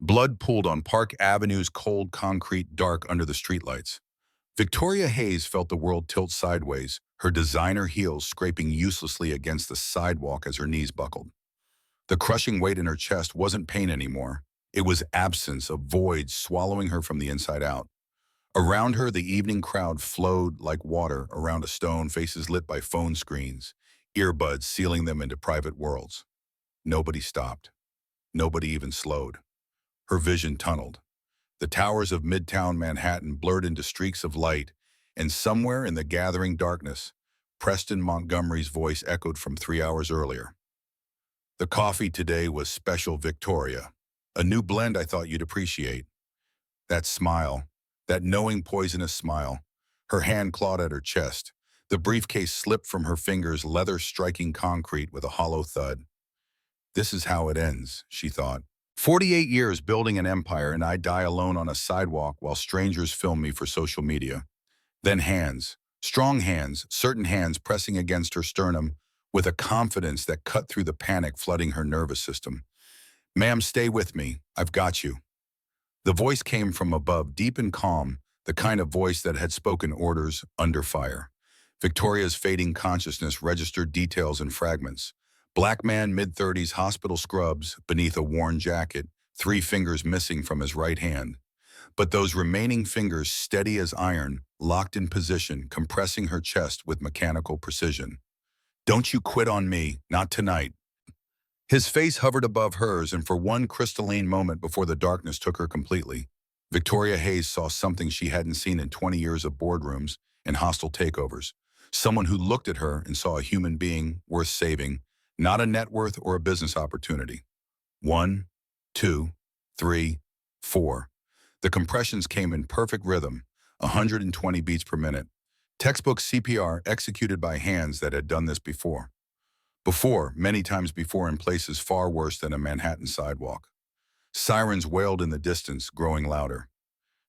Blood pooled on Park Avenue's cold concrete dark under the streetlights. Victoria Hayes felt the world tilt sideways, her designer heels scraping uselessly against the sidewalk as her knees buckled. The crushing weight in her chest wasn't pain anymore. It was absence, a void swallowing her from the inside out. Around her, the evening crowd flowed like water around a stone, faces lit by phone screens, earbuds sealing them into private worlds. Nobody stopped. Nobody even slowed. Her vision tunneled. The towers of Midtown Manhattan blurred into streaks of light, and somewhere in the gathering darkness, Preston Montgomery's voice echoed from 3 hours earlier. The coffee today was Special Victoria, a new blend I thought you'd appreciate. That smile, that knowing poisonous smile, her hand clawed at her chest. The briefcase slipped from her fingers, leather striking concrete with a hollow thud. This is how it ends, she thought. 48 years building an empire, and I die alone on a sidewalk while strangers film me for social media. Then hands, strong hands, certain hands pressing against her sternum with a confidence that cut through the panic flooding her nervous system. "Ma'am, stay with me. I've got you." The voice came from above, deep and calm, the kind of voice that had spoken orders under fire. Victoria's fading consciousness registered details in fragments. Black man, mid-30s, hospital scrubs, beneath a worn jacket, 3 fingers missing from his right hand. But those remaining fingers, steady as iron, locked in position, compressing her chest with mechanical precision. "Don't you quit on me, not tonight." His face hovered above hers, and for one crystalline moment before the darkness took her completely, Victoria Hayes saw something she hadn't seen in 20 years of boardrooms and hostile takeovers. Someone who looked at her and saw a human being worth saving, not a net worth or a business opportunity. 1, 2, 3, 4. The compressions came in perfect rhythm, 120 beats per minute. Textbook CPR executed by hands that had done this before. Many times before, in places far worse than a Manhattan sidewalk. Sirens wailed in the distance, growing louder.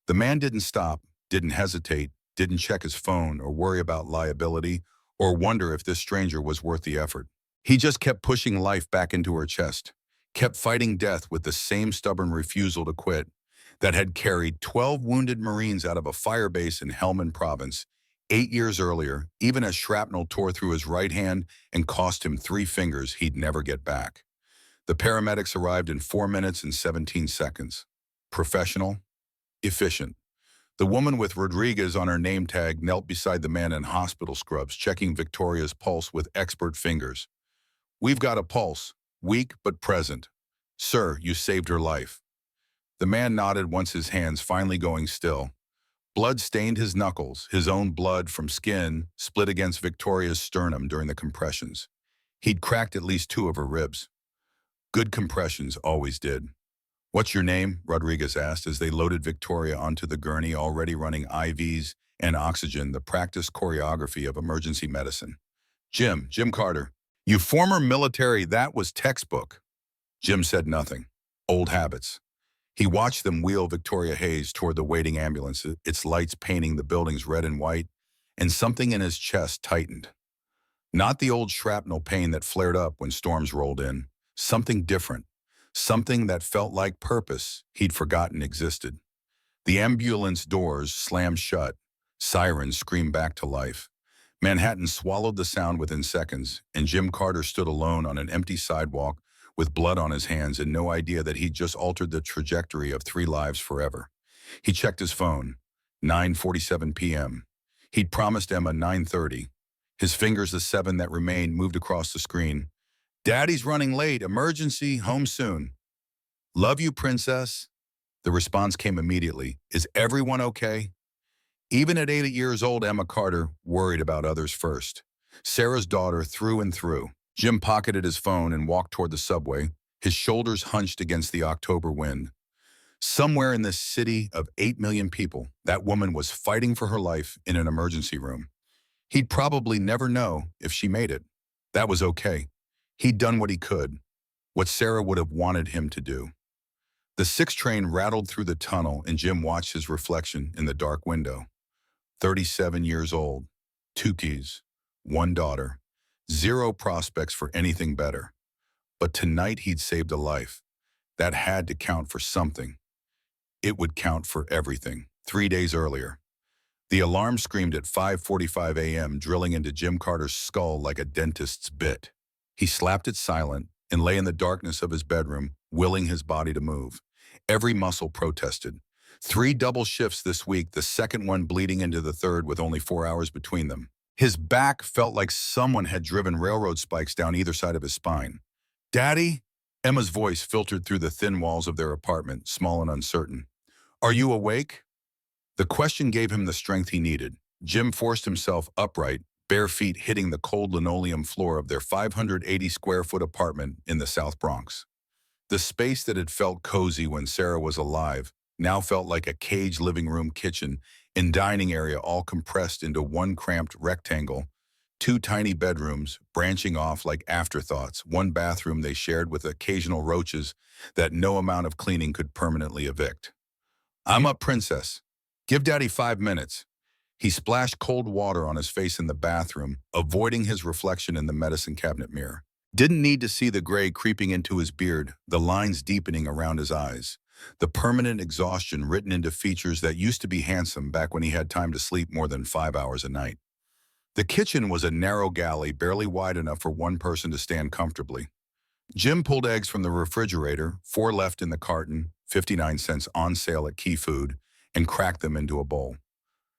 The man didn't stop, didn't hesitate, didn't check his phone or worry about liability or wonder if this stranger was worth the effort. He just kept pushing life back into her chest, kept fighting death with the same stubborn refusal to quit that had carried 12 wounded Marines out of a firebase in Helmand Province 8 years earlier, even as shrapnel tore through his right hand and cost him 3 fingers he'd never get back. The paramedics arrived in 4 minutes and 17 seconds. Professional, efficient. The woman with Rodriguez on her name tag knelt beside the man in hospital scrubs, checking Victoria's pulse with expert fingers. "We've got a pulse, weak but present. Sir, you saved her life." The man nodded once, his hands finally going still. Blood stained his knuckles, his own blood from skin split against Victoria's sternum during the compressions. He'd cracked at least 2 of her ribs. Good compressions always did. "What's your name?" Rodriguez asked as they loaded Victoria onto the gurney, already running IVs and oxygen, the practice choreography of emergency medicine. Jim Carter." "You former military, that was textbook." Jim said nothing. Old habits. He watched them wheel Victoria Hayes toward the waiting ambulance, its lights painting the buildings red and white, and something in his chest tightened. Not the old shrapnel pain that flared up when storms rolled in. Something different. Something that felt like purpose he'd forgotten existed. The ambulance doors slammed shut. Sirens screamed back to life. Manhattan swallowed the sound within seconds, and Jim Carter stood alone on an empty sidewalk with blood on his hands and no idea that he'd just altered the trajectory of 3 lives forever. He checked his phone. 9:47 p.m. He'd promised Emma 9:30. His fingers, the 7 that remained, moved across the screen. "Daddy's running late. Emergency. Home soon." "Love you, princess." The response came immediately. "Is everyone okay?" Even at 8 years old, Emma Carter worried about others first. Sarah's daughter through and through. Jim pocketed his phone and walked toward the subway, his shoulders hunched against the October wind. Somewhere in this city of 8 million people, that woman was fighting for her life in an emergency room. He'd probably never know if she made it. That was okay. He'd done what he could, what Sarah would have wanted him to do. The 6 train rattled through the tunnel, and Jim watched his reflection in the dark window. 37 years old, 2 kids, 1 daughter, 0 prospects for anything better. But tonight he'd saved a life. That had to count for something. It would count for everything. 3 days earlier, the alarm screamed at 5:45 a.m., drilling into Jim Carter's skull like a dentist's bit. He slapped it silent and lay in the darkness of his bedroom, willing his body to move. Every muscle protested. 3 double shifts this week, the second one bleeding into the third with only 4 hours between them. His back felt like someone had driven railroad spikes down either side of his spine. "Daddy?" Emma's voice filtered through the thin walls of their apartment, small and uncertain. "Are you awake?" The question gave him the strength he needed. Jim forced himself upright, bare feet hitting the cold linoleum floor of their 580-square-foot apartment in the South Bronx. The space that had felt cozy when Sarah was alive now felt like a caged living room, kitchen, and dining area all compressed into one cramped rectangle. 2 tiny bedrooms, branching off like afterthoughts, one bathroom they shared with occasional roaches that no amount of cleaning could permanently evict. "I'm up, princess. Give Daddy 5 minutes." He splashed cold water on his face in the bathroom, avoiding his reflection in the medicine cabinet mirror. Didn't need to see the gray creeping into his beard, the lines deepening around his eyes. The permanent exhaustion written into features that used to be handsome back when he had time to sleep more than 5 hours a night. The kitchen was a narrow galley, barely wide enough for one person to stand comfortably. Jim pulled eggs from the refrigerator, 4 left in the carton, 59 cents on sale at Key Food, and cracked them into a bowl.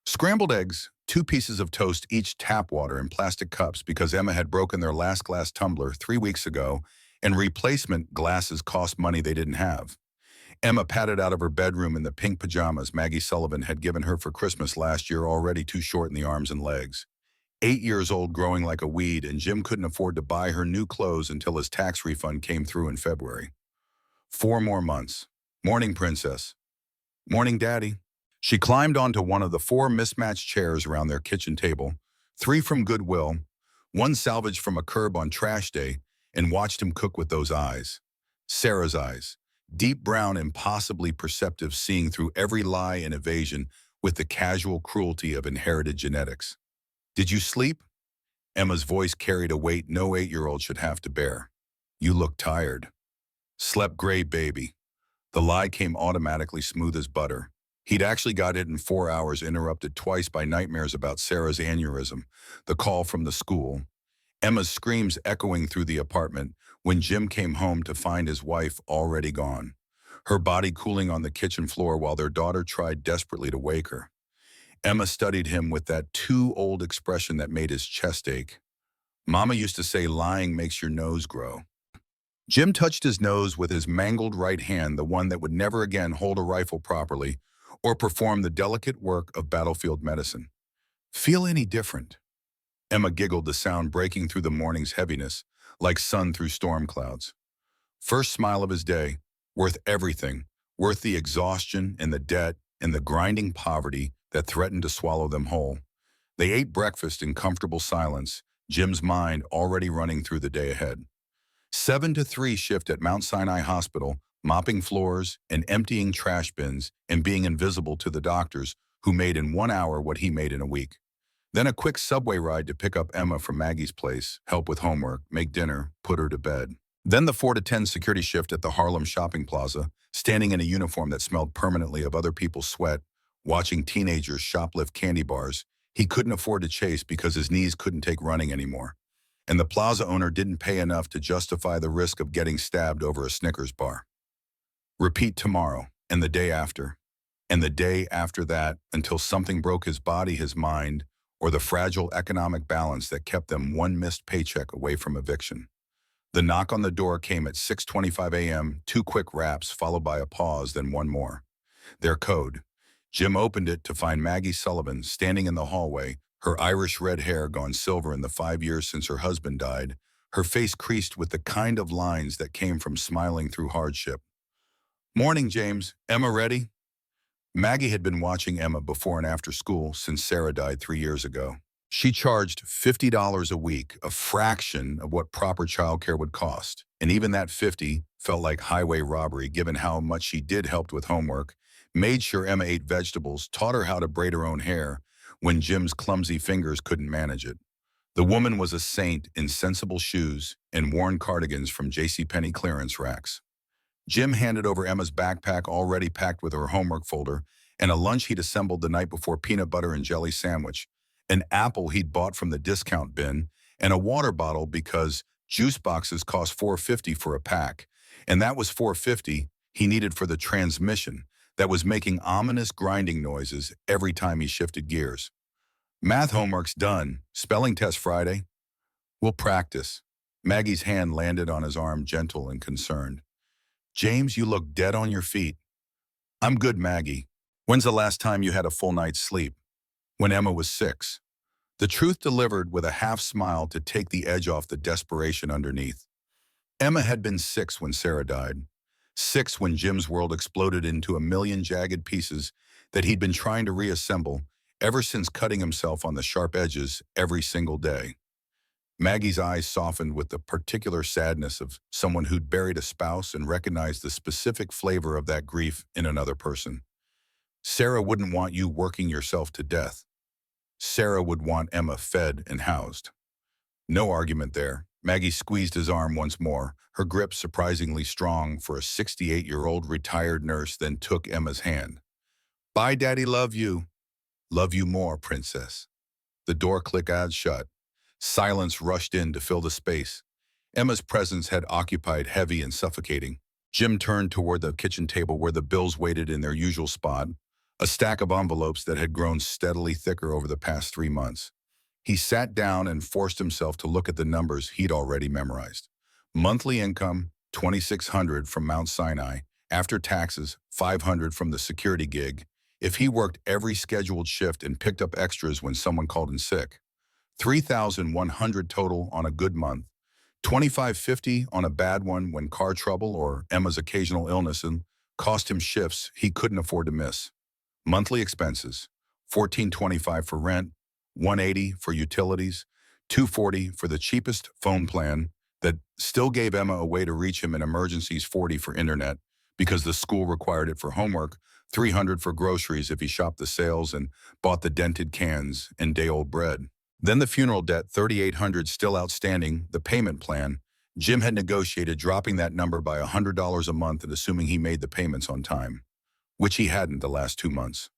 Scrambled eggs, 2 pieces of toast, each tap water in plastic cups because Emma had broken their last glass tumbler 3 weeks ago, and replacement glasses cost money they didn't have. Emma padded out of her bedroom in the pink pajamas Maggie Sullivan had given her for Christmas last year, already too short in the arms and legs. 8 years old, growing like a weed, and Jim couldn't afford to buy her new clothes until his tax refund came through in February. 4 more months. "Morning, princess." "Morning, Daddy." She climbed onto one of the 4 mismatched chairs around their kitchen table, 3 from Goodwill, 1 salvaged from a curb on trash day, and watched him cook with those eyes. Sarah's eyes, deep brown, impossibly perceptive, seeing through every lie and evasion with the casual cruelty of inherited genetics. "Did you sleep?" Emma's voice carried a weight no 8-year-old should have to bear. "You look tired." "Slept great, baby." The lie came automatically, smooth as butter. He'd actually got it in 4 hours, interrupted twice by nightmares about Sarah's aneurysm, the call from the school, Emma's screams echoing through the apartment when Jim came home to find his wife already gone, her body cooling on the kitchen floor while their daughter tried desperately to wake her. Emma studied him with that too-old expression that made his chest ache. "Mama used to say lying makes your nose grow." Jim touched his nose with his mangled right hand, the one that would never again hold a rifle properly or perform the delicate work of battlefield medicine. "Feel any different?" Emma giggled, the sound breaking through the morning's heaviness, like sun through storm clouds. First smile of his day, worth everything, worth the exhaustion and the debt and the grinding poverty that threatened to swallow them whole. They ate breakfast in comfortable silence, Jim's mind already running through the day ahead. 7 to 3 shift at Mount Sinai Hospital, mopping floors and emptying trash bins and being invisible to the doctors who made in 1 hour what he made in a week. Then a quick subway ride to pick up Emma from Maggie's place, help with homework, make dinner, put her to bed. Then the 4 to 10 security shift at the Harlem shopping plaza, standing in a uniform that smelled permanently of other people's sweat, watching teenagers shoplift candy bars he couldn't afford to chase because his knees couldn't take running anymore. And the plaza owner didn't pay enough to justify the risk of getting stabbed over a Snickers bar. Repeat tomorrow, and the day after, and the day after that, until something broke his body, his mind, or the fragile economic balance that kept them one missed paycheck away from eviction. The knock on the door came at 6:25 a.m., 2 quick raps followed by a pause, then one more. Their code. Jim opened it to find Maggie Sullivan standing in the hallway, her Irish red hair gone silver in the 5 years since her husband died, her face creased with the kind of lines that came from smiling through hardship. "Morning, James. Emma ready?" Maggie had been watching Emma before and after school since Sarah died 3 years ago. She charged $50 a week, a fraction of what proper childcare would cost. And even that 50 felt like highway robbery given how much she did help with homework, made sure Emma ate vegetables, taught her how to braid her own hair when Jim's clumsy fingers couldn't manage it. The woman was a saint in sensible shoes and worn cardigans from JCPenney clearance racks. Jim handed over Emma's backpack already packed with her homework folder and a lunch he'd assembled the night before peanut butter and jelly sandwich, an apple he'd bought from the discount bin, and a water bottle because juice boxes cost $4.50 for a pack, and that was $4.50 he needed for the transmission that was making ominous grinding noises every time he shifted gears. Math homework's done. Spelling test Friday. We'll practice. Maggie's hand landed on his arm, gentle and concerned. James, you look dead on your feet. I'm good, Maggie. When's the last time you had a full night's sleep? When Emma was 6. The truth delivered with a half smile to take the edge off the desperation underneath. Emma had been 6 when Sarah died. 6 when Jim's world exploded into a million jagged pieces that he'd been trying to reassemble ever since cutting himself on the sharp edges every single day. Maggie's eyes softened with the particular sadness of someone who'd buried a spouse and recognized the specific flavor of that grief in another person. Sarah wouldn't want you working yourself to death. Sarah would want Emma fed and housed. No argument there. Maggie squeezed his arm once more, her grip surprisingly strong for a 68-year-old retired nurse, then took Emma's hand. Bye, Daddy, love you. Love you more, princess. The door clicked shut. Silence rushed in to fill the space. Emma's presence had occupied heavy and suffocating. Jim turned toward the kitchen table where the bills waited in their usual spot, a stack of envelopes that had grown steadily thicker over the past 3 months. He sat down and forced himself to look at the numbers he'd already memorized. Monthly income, $2,600 from Mount Sinai. After taxes, $500 from the security gig. If he worked every scheduled shift and picked up extras when someone called in sick. $3,100 total on a good month. $2,550 on a bad one when car trouble or Emma's occasional illness and cost him shifts he couldn't afford to miss. Monthly expenses, $1,425 for rent, $180 for utilities, $240 for the cheapest phone plan that still gave Emma a way to reach him in emergencies, $40 for internet because the school required it for homework, $300 for groceries if he shopped the sales and bought the dented cans and day-old bread. Then the funeral debt, $3,800 still outstanding, the payment plan. Jim had negotiated dropping that number by $100 a month and assuming he made the payments on time, which he hadn't the last 2 months.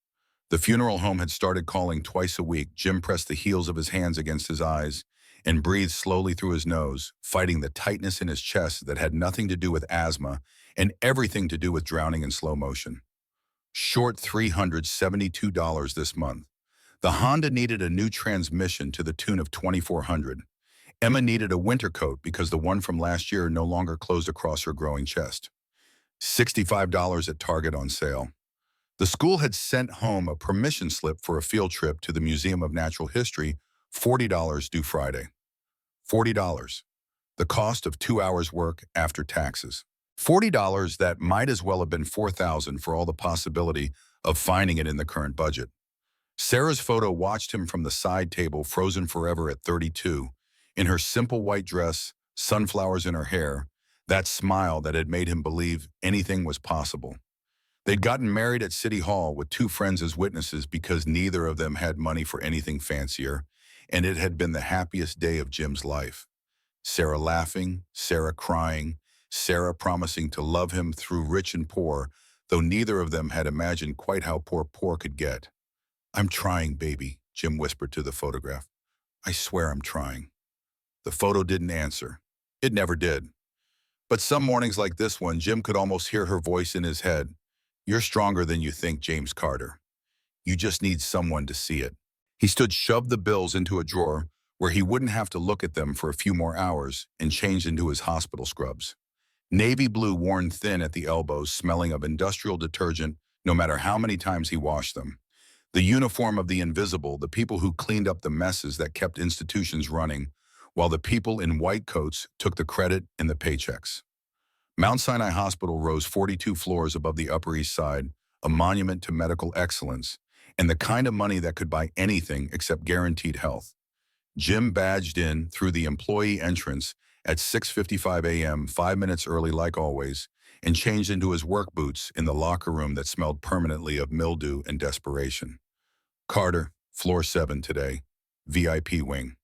The funeral home had started calling twice a week. Jim pressed the heels of his hands against his eyes and breathed slowly through his nose, fighting the tightness in his chest that had nothing to do with asthma and everything to do with drowning in slow motion. Short $372 this month. The Honda needed a new transmission to the tune of $2,400. Emma needed a winter coat because the one from last year no longer closed across her growing chest. $65 at Target on sale. The school had sent home a permission slip for a field trip to the Museum of Natural History, $40 due Friday. $40. The cost of 2 hours' work after taxes. $40 that might as well have been $4,000 for all the possibility of finding it in the current budget. Sarah's photo watched him from the side table, frozen forever at 32, in her simple white dress, sunflowers in her hair, that smile that had made him believe anything was possible. They'd gotten married at City Hall with 2 friends as witnesses because neither of them had money for anything fancier, and it had been the happiest day of Jim's life. Sarah laughing, Sarah crying, Sarah promising to love him through rich and poor, though neither of them had imagined quite how poor could get. I'm trying, baby, Jim whispered to the photograph. I swear I'm trying. The photo didn't answer. It never did. But some mornings like this one, Jim could almost hear her voice in his head. You're stronger than you think, James Carter. You just need someone to see it. He shoved the bills into a drawer where he wouldn't have to look at them for a few more hours and changed into his hospital scrubs. Navy blue worn thin at the elbows, smelling of industrial detergent no matter how many times he washed them. The uniform of the invisible, the people who cleaned up the messes that kept institutions running, while the people in white coats took the credit and the paychecks. Mount Sinai Hospital rose 42 floors above the Upper East Side, a monument to medical excellence, and the kind of money that could buy anything except guaranteed health. Jim badged in through the employee entrance at 6:55 a.m., 5 minutes early like always, and changed into his work boots in the locker room that smelled permanently of mildew and desperation. Carter, floor 7 today, VIP wing.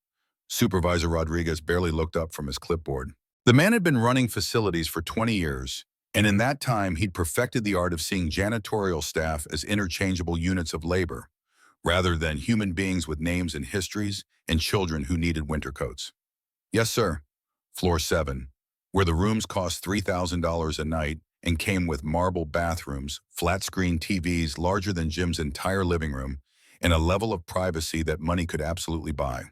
Supervisor Rodriguez barely looked up from his clipboard. The man had been running facilities for 20 years, And in that time, he'd perfected the art of seeing janitorial staff as interchangeable units of labor, rather than human beings with names and histories and children who needed winter coats. Yes, sir. Floor 7, where the rooms cost $3,000 a night and came with marble bathrooms, flat-screen TVs larger than Jim's entire living room, and a level of privacy that money could absolutely buy.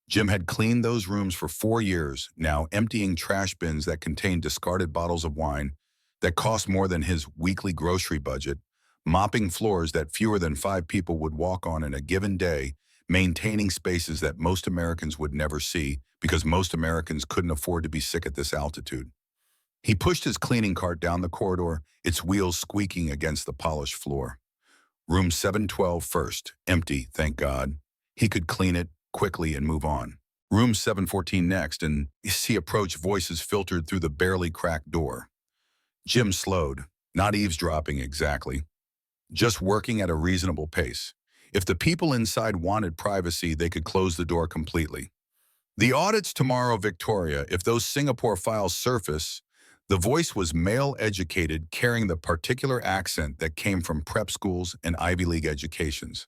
Jim had cleaned those rooms for 4 years, now emptying trash bins that contained discarded bottles of wine that cost more than his weekly grocery budget, mopping floors that fewer than 5 people would walk on in a given day, maintaining spaces that most Americans would never see because most Americans couldn't afford to be sick at this altitude. He pushed his cleaning cart down the corridor, its wheels squeaking against the polished floor. Room 712 first, empty, thank God. He could clean it quickly and move on. Room 714 next, and he approached voices filtered through the barely cracked door. Jim slowed, not eavesdropping exactly, just working at a reasonable pace. If the people inside wanted privacy, they could close the door completely. The audits tomorrow, Victoria. If those Singapore files surface, the voice was male-educated, carrying the particular accent that came from prep schools and Ivy League educations.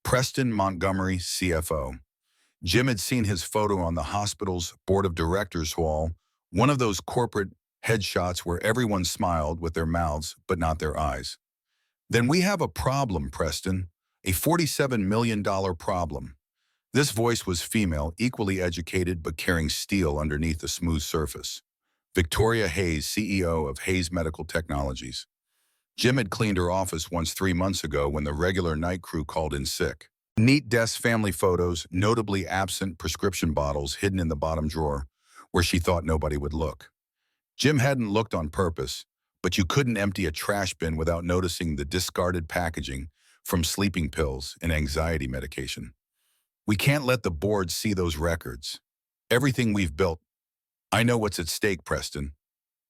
Preston Montgomery, CFO. Jim had seen his photo on the hospital's board of directors wall, one of those corporate headshots where everyone smiled with their mouths but not their eyes. Then we have a problem, Preston. A $47 million problem. This voice was female, equally educated but carrying steel underneath the smooth surface. Victoria Hayes, CEO of Hayes Medical Technologies. Jim had cleaned her office once 3 months ago when the regular night crew called in sick. Neat desk family photos, notably absent prescription bottles hidden in the bottom drawer, where she thought nobody would look. Jim hadn't looked on purpose, but you couldn't empty a trash bin without noticing the discarded packaging from sleeping pills and anxiety medication. We can't let the board see those records. Everything we've built. I know what's at stake, Preston.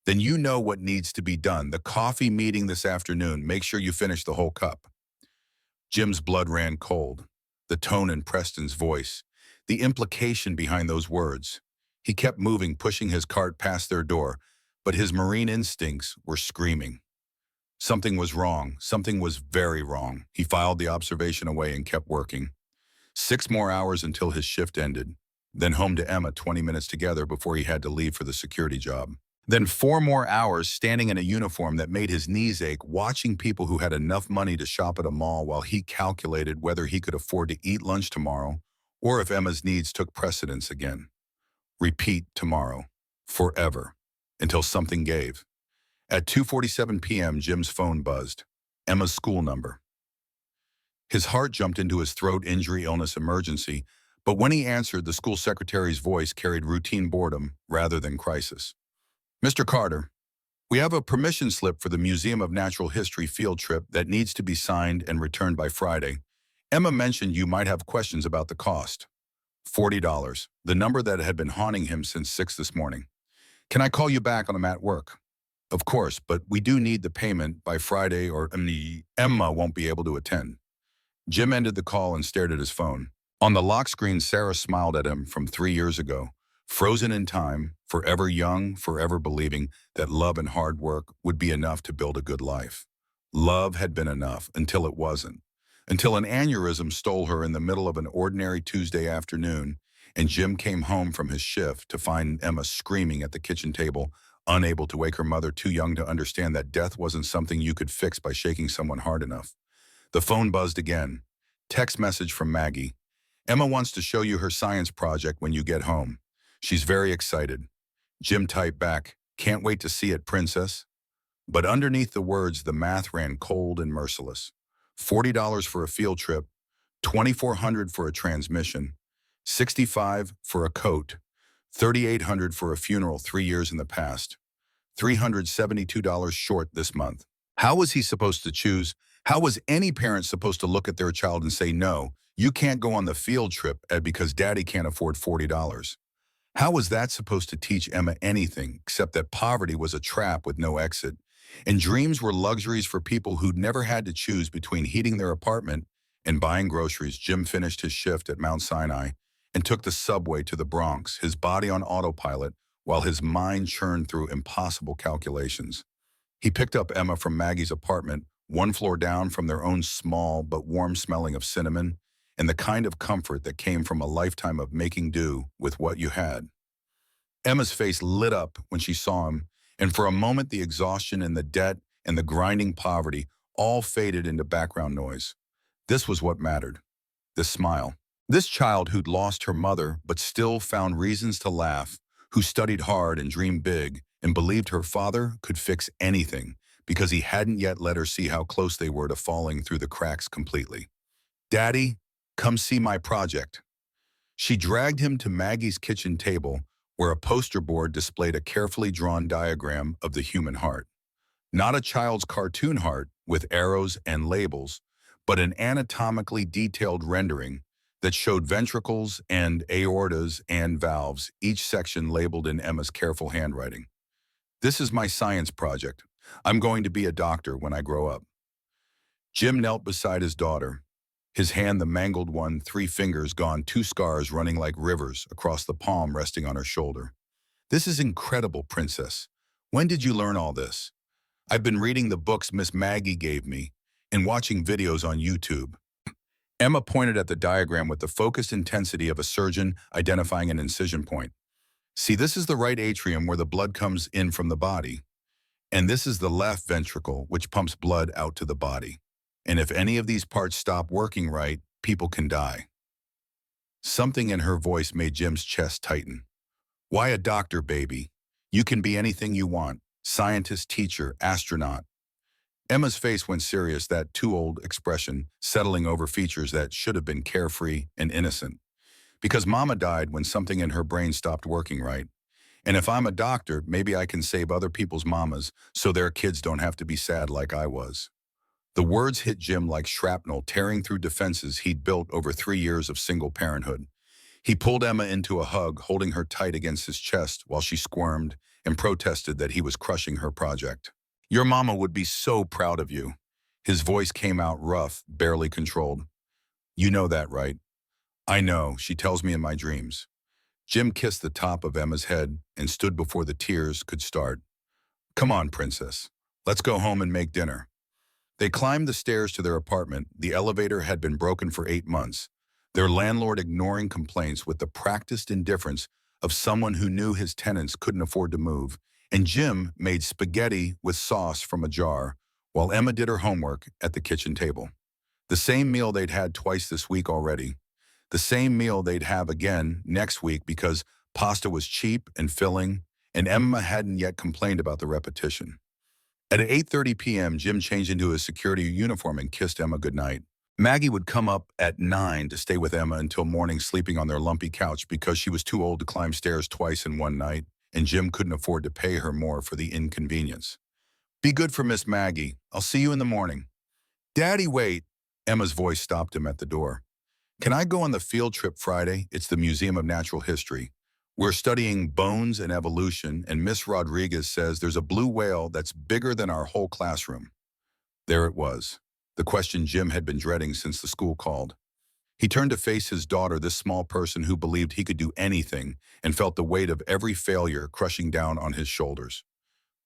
Then you know what needs to be done. The coffee meeting this afternoon, make sure you finish the whole cup. Jim's blood ran cold. The tone in Preston's voice, the implication behind those words. He kept moving, pushing his cart past their door, but his marine instincts were screaming. Something was wrong. Something was very wrong. He filed the observation away and kept working. 6 more hours until his shift ended. Then home to Emma, 20 minutes together before he had to leave for the security job. Then 4 more hours standing in a uniform that made his knees ache, watching people who had enough money to shop at a mall while he calculated whether he could afford to eat lunch tomorrow or if Emma's needs took precedence again. Repeat tomorrow. Forever. Until something gave. At 2:47 p.m., Jim's phone buzzed. Emma's school number. His heart jumped into his throat injury illness emergency, but when he answered, the school secretary's voice carried routine boredom rather than crisis. Mr. Carter, we have a permission slip for the Museum of Natural History field trip that needs to be signed and returned by Friday. Emma mentioned you might have questions about the cost. $40, the number that had been haunting him since 6 this morning. Can I call you back when I'm at work? Of course, but we do need the payment by Friday or Emma won't be able to attend. Jim ended the call and stared at his phone. On the lock screen, Sarah smiled at him from 3 years ago, frozen in time, forever young, forever believing that love and hard work would be enough to build a good life. Love had been enough until it wasn't. Until an aneurysm stole her in the middle of an ordinary Tuesday afternoon, and Jim came home from his shift to find Emma screaming at the kitchen table, unable to wake her mother, too young to understand that death wasn't something you could fix by shaking someone hard enough. The phone buzzed again. Text message from Maggie. Emma wants to show you her science project when you get home. She's very excited. Jim typed back, can't wait to see it, princess. But underneath the words, the math ran cold and merciless. $40 for a field trip, $2,400 for a transmission, $65 for a coat, $3,800 for a funeral 3 years in the past, $372 short this month. How was he supposed to choose? How was any parent supposed to look at their child and say, no, you can't go on the field trip because daddy can't afford $40? How was that supposed to teach Emma anything except that poverty was a trap with no exit, and dreams were luxuries for people who'd never had to choose between heating their apartment and buying groceries? Jim finished his shift at Mount Sinai and took the subway to the Bronx, his body on autopilot while his mind churned through impossible calculations. He picked up Emma from Maggie's apartment, one floor down from their own small but warm smelling of cinnamon, and the kind of comfort that came from a lifetime of making do with what you had. Emma's face lit up when she saw him, and for a moment the exhaustion and the debt and the grinding poverty all faded into background noise. This was what mattered, this smile. This child who'd lost her mother but still found reasons to laugh, who studied hard and dreamed big and believed her father could fix anything because he hadn't yet let her see how close they were to falling through the cracks completely. "Daddy, come see my project." She dragged him to Maggie's kitchen table where a poster board displayed a carefully drawn diagram of the human heart. Not a child's cartoon heart with arrows and labels, but an anatomically detailed rendering that showed ventricles and aortas and valves, each section labeled in Emma's careful handwriting. "This is my science project. I'm going to be a doctor when I grow up." Jim knelt beside his daughter, his hand the mangled one, 3 fingers gone, 2 scars running like rivers across the palm resting on her shoulder. "This is incredible, Princess. When did you learn all this?" "I've been reading the books Miss Maggie gave me and watching videos on YouTube." Emma pointed at the diagram with the focused intensity of a surgeon identifying an incision point. "See, this is the right atrium where the blood comes in from the body, and this is the left ventricle which pumps blood out to the body. And if any of these parts stop working right, people can die." Something in her voice made Jim's chest tighten. "Why a doctor, baby? You can be anything you want. Scientist, teacher, astronaut." Emma's face went serious, that too-old expression settling over features that should have been carefree and innocent. "Because Mama died when something in her brain stopped working right. And if I'm a doctor, maybe I can save other people's mamas so their kids don't have to be sad like I was." The words hit Jim like shrapnel, tearing through defenses he'd built over 3 years of single parenthood. He pulled Emma into a hug, holding her tight against his chest while she squirmed and protested that he was crushing her project. "Your mama would be so proud of you." His voice came out rough, barely controlled. "You know that, right?" "I know. She tells me in my dreams." Jim kissed the top of Emma's head and stood before the tears could start. "Come on, Princess. Let's go home and make dinner." They climbed the stairs to their apartment. The elevator had been broken for 8 months, their landlord ignoring complaints with the practiced indifference of someone who knew his tenants couldn't afford to move, and Jim made spaghetti with sauce from a jar while Emma did her homework at the kitchen table. The same meal they'd had twice this week already. The same meal they'd have again next week because pasta was cheap and filling, and Emma hadn't yet complained about the repetition. At 8:30 p.m., Jim changed into his security uniform and kissed Emma goodnight. Maggie would come up at 9 to stay with Emma until morning, sleeping on their lumpy couch because she was too old to climb stairs twice in one night, and Jim couldn't afford to pay her more for the inconvenience. "Be good for Miss Maggie. I'll see you in the morning." "Daddy, wait." Emma's voice stopped him at the door. "Can I go on the field trip Friday? It's the Museum of Natural History. We're studying bones and evolution, and Miss Rodriguez says there's a blue whale that's bigger than our whole classroom." There it was, the question Jim had been dreading since the school called. He turned to face his daughter, this small person who believed he could do anything and felt the weight of every failure crushing down on his shoulders.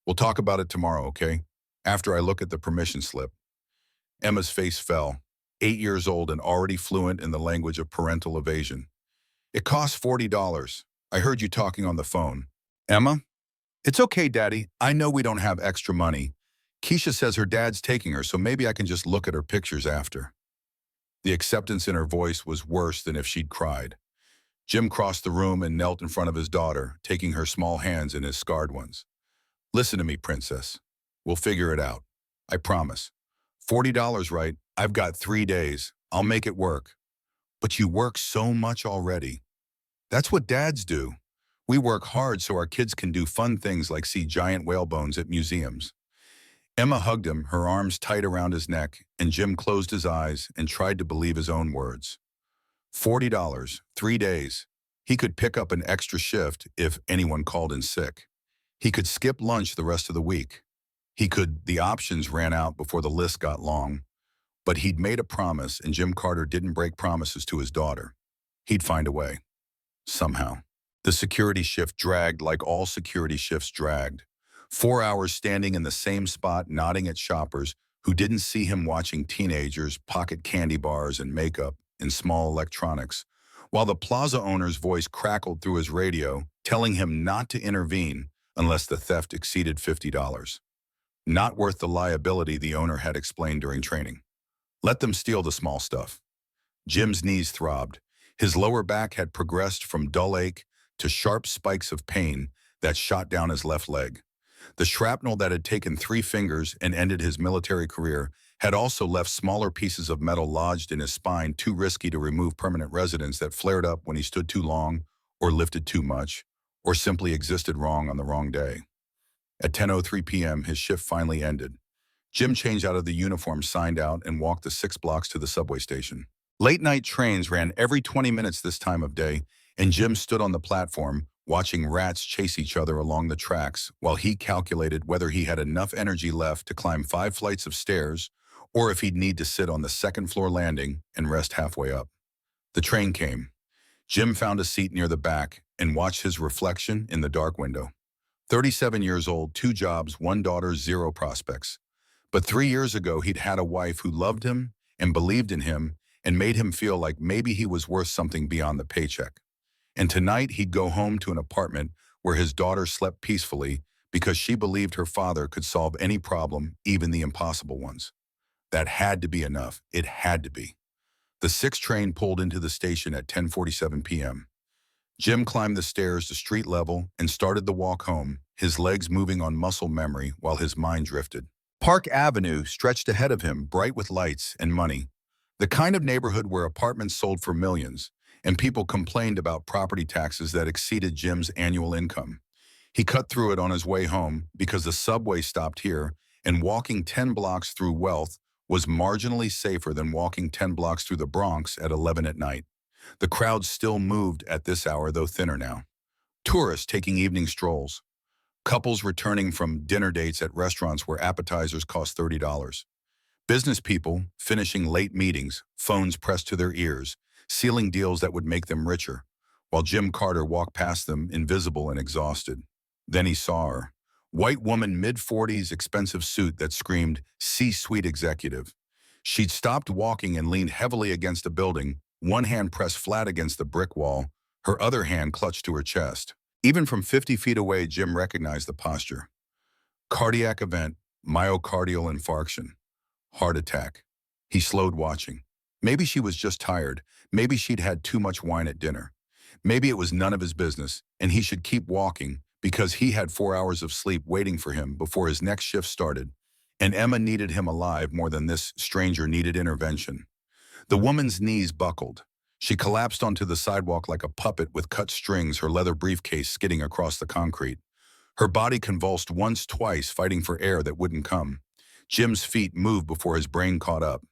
"We'll talk about it tomorrow, okay? After I look at the permission slip." Emma's face fell, 8 years old and already fluent in the language of parental evasion. "It costs $40. I heard you talking on the phone." "Emma?" "It's okay, Daddy. I know we don't have extra money. Keisha says her dad's taking her, so maybe I can just look at her pictures after." The acceptance in her voice was worse than if she'd cried. Jim crossed the room and knelt in front of his daughter, taking her small hands in his scarred ones. "Listen to me, Princess. We'll figure it out. I promise. $40, right? I've got 3 days. I'll make it work." "But you work so much already." "That's what dads do. We work hard so our kids can do fun things like see giant whale bones at museums." Emma hugged him, her arms tight around his neck, and Jim closed his eyes and tried to believe his own words. $40, 3 days. He could pick up an extra shift if anyone called in sick. He could skip lunch the rest of the week. The options ran out before the list got long. But he'd made a promise, and Jim Carter didn't break promises to his daughter. He'd find a way. Somehow. The security shift dragged like all security shifts dragged. 4 hours standing in the same spot, nodding at shoppers who didn't see him watching teenagers pocket candy bars and makeup and small electronics, while the plaza owner's voice crackled through his radio, telling him not to intervene unless the theft exceeded $50. Not worth the liability, the owner had explained during training. Let them steal the small stuff. Jim's knees throbbed. His lower back had progressed from dull ache to sharp spikes of pain that shot down his left leg. The shrapnel that had taken 3 fingers and ended his military career had also left smaller pieces of metal lodged in his spine, too risky to remove permanent residents, that flared up when he stood too long or lifted too much or simply existed wrong on the wrong day. At 10:03 p.m., his shift finally ended. Jim changed out of the uniform, signed out, and walked the 6 blocks to the subway station. Late-night trains ran every 20 minutes this time of day, and Jim stood on the platform, watching rats chase each other along the tracks while he calculated whether he had enough energy left to climb 5 flights of stairs or if he'd need to sit on the second-floor landing and rest halfway up. The train came. Jim found a seat near the back and watched his reflection in the dark window. 37 years old, 2 jobs, 1 daughter, 0 prospects. But 3 years ago, he'd had a wife who loved him and believed in him and made him feel like maybe he was worth something beyond the paycheck. And tonight, he'd go home to an apartment where his daughter slept peacefully because she believed her father could solve any problem, even the impossible ones. That had to be enough. It had to be. The 6 train pulled into the station at 10:47 p.m. Jim climbed the stairs to street level and started the walk home, his legs moving on muscle memory while his mind drifted. Park Avenue stretched ahead of him, bright with lights and money. The kind of neighborhood where apartments sold for millions, and people complained about property taxes that exceeded Jim's annual income. He cut through it on his way home because the subway stopped here, and walking 10 blocks through Wealth was marginally safer than walking 10 blocks through the Bronx at 11 at night. The crowd still moved at this hour, though thinner now. Tourists taking evening strolls. Couples returning from dinner dates at restaurants where appetizers cost $30. Business people finishing late meetings, phones pressed to their ears, sealing deals that would make them richer, while Jim Carter walked past them, invisible and exhausted. Then he saw her. White woman, mid-40s, expensive suit that screamed C-suite executive. She'd stopped walking and leaned heavily against a building, one hand pressed flat against the brick wall, her other hand clutched to her chest. Even from 50 feet away, Jim recognized the posture. Cardiac event, myocardial infarction, heart attack. He slowed, watching. Maybe she was just tired. Maybe she'd had too much wine at dinner. Maybe it was none of his business, and he should keep walking because he had 4 hours of sleep waiting for him before his next shift started, and Emma needed him alive more than this stranger needed intervention. The woman's knees buckled. She collapsed onto the sidewalk like a puppet with cut strings, her leather briefcase skidding across the concrete. Her body convulsed once, twice, fighting for air that wouldn't come. Jim's feet moved before his brain caught up.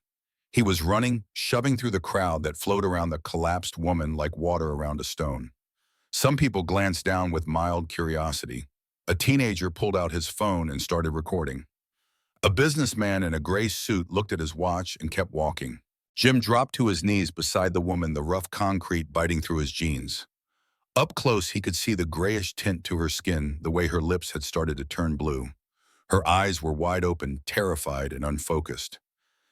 He was running, shoving through the crowd that flowed around the collapsed woman like water around a stone. Some people glanced down with mild curiosity. A teenager pulled out his phone and started recording. A businessman in a gray suit looked at his watch and kept walking. Jim dropped to his knees beside the woman, the rough concrete biting through his jeans. Up close, he could see the grayish tint to her skin, the way her lips had started to turn blue. Her eyes were wide open, terrified and unfocused.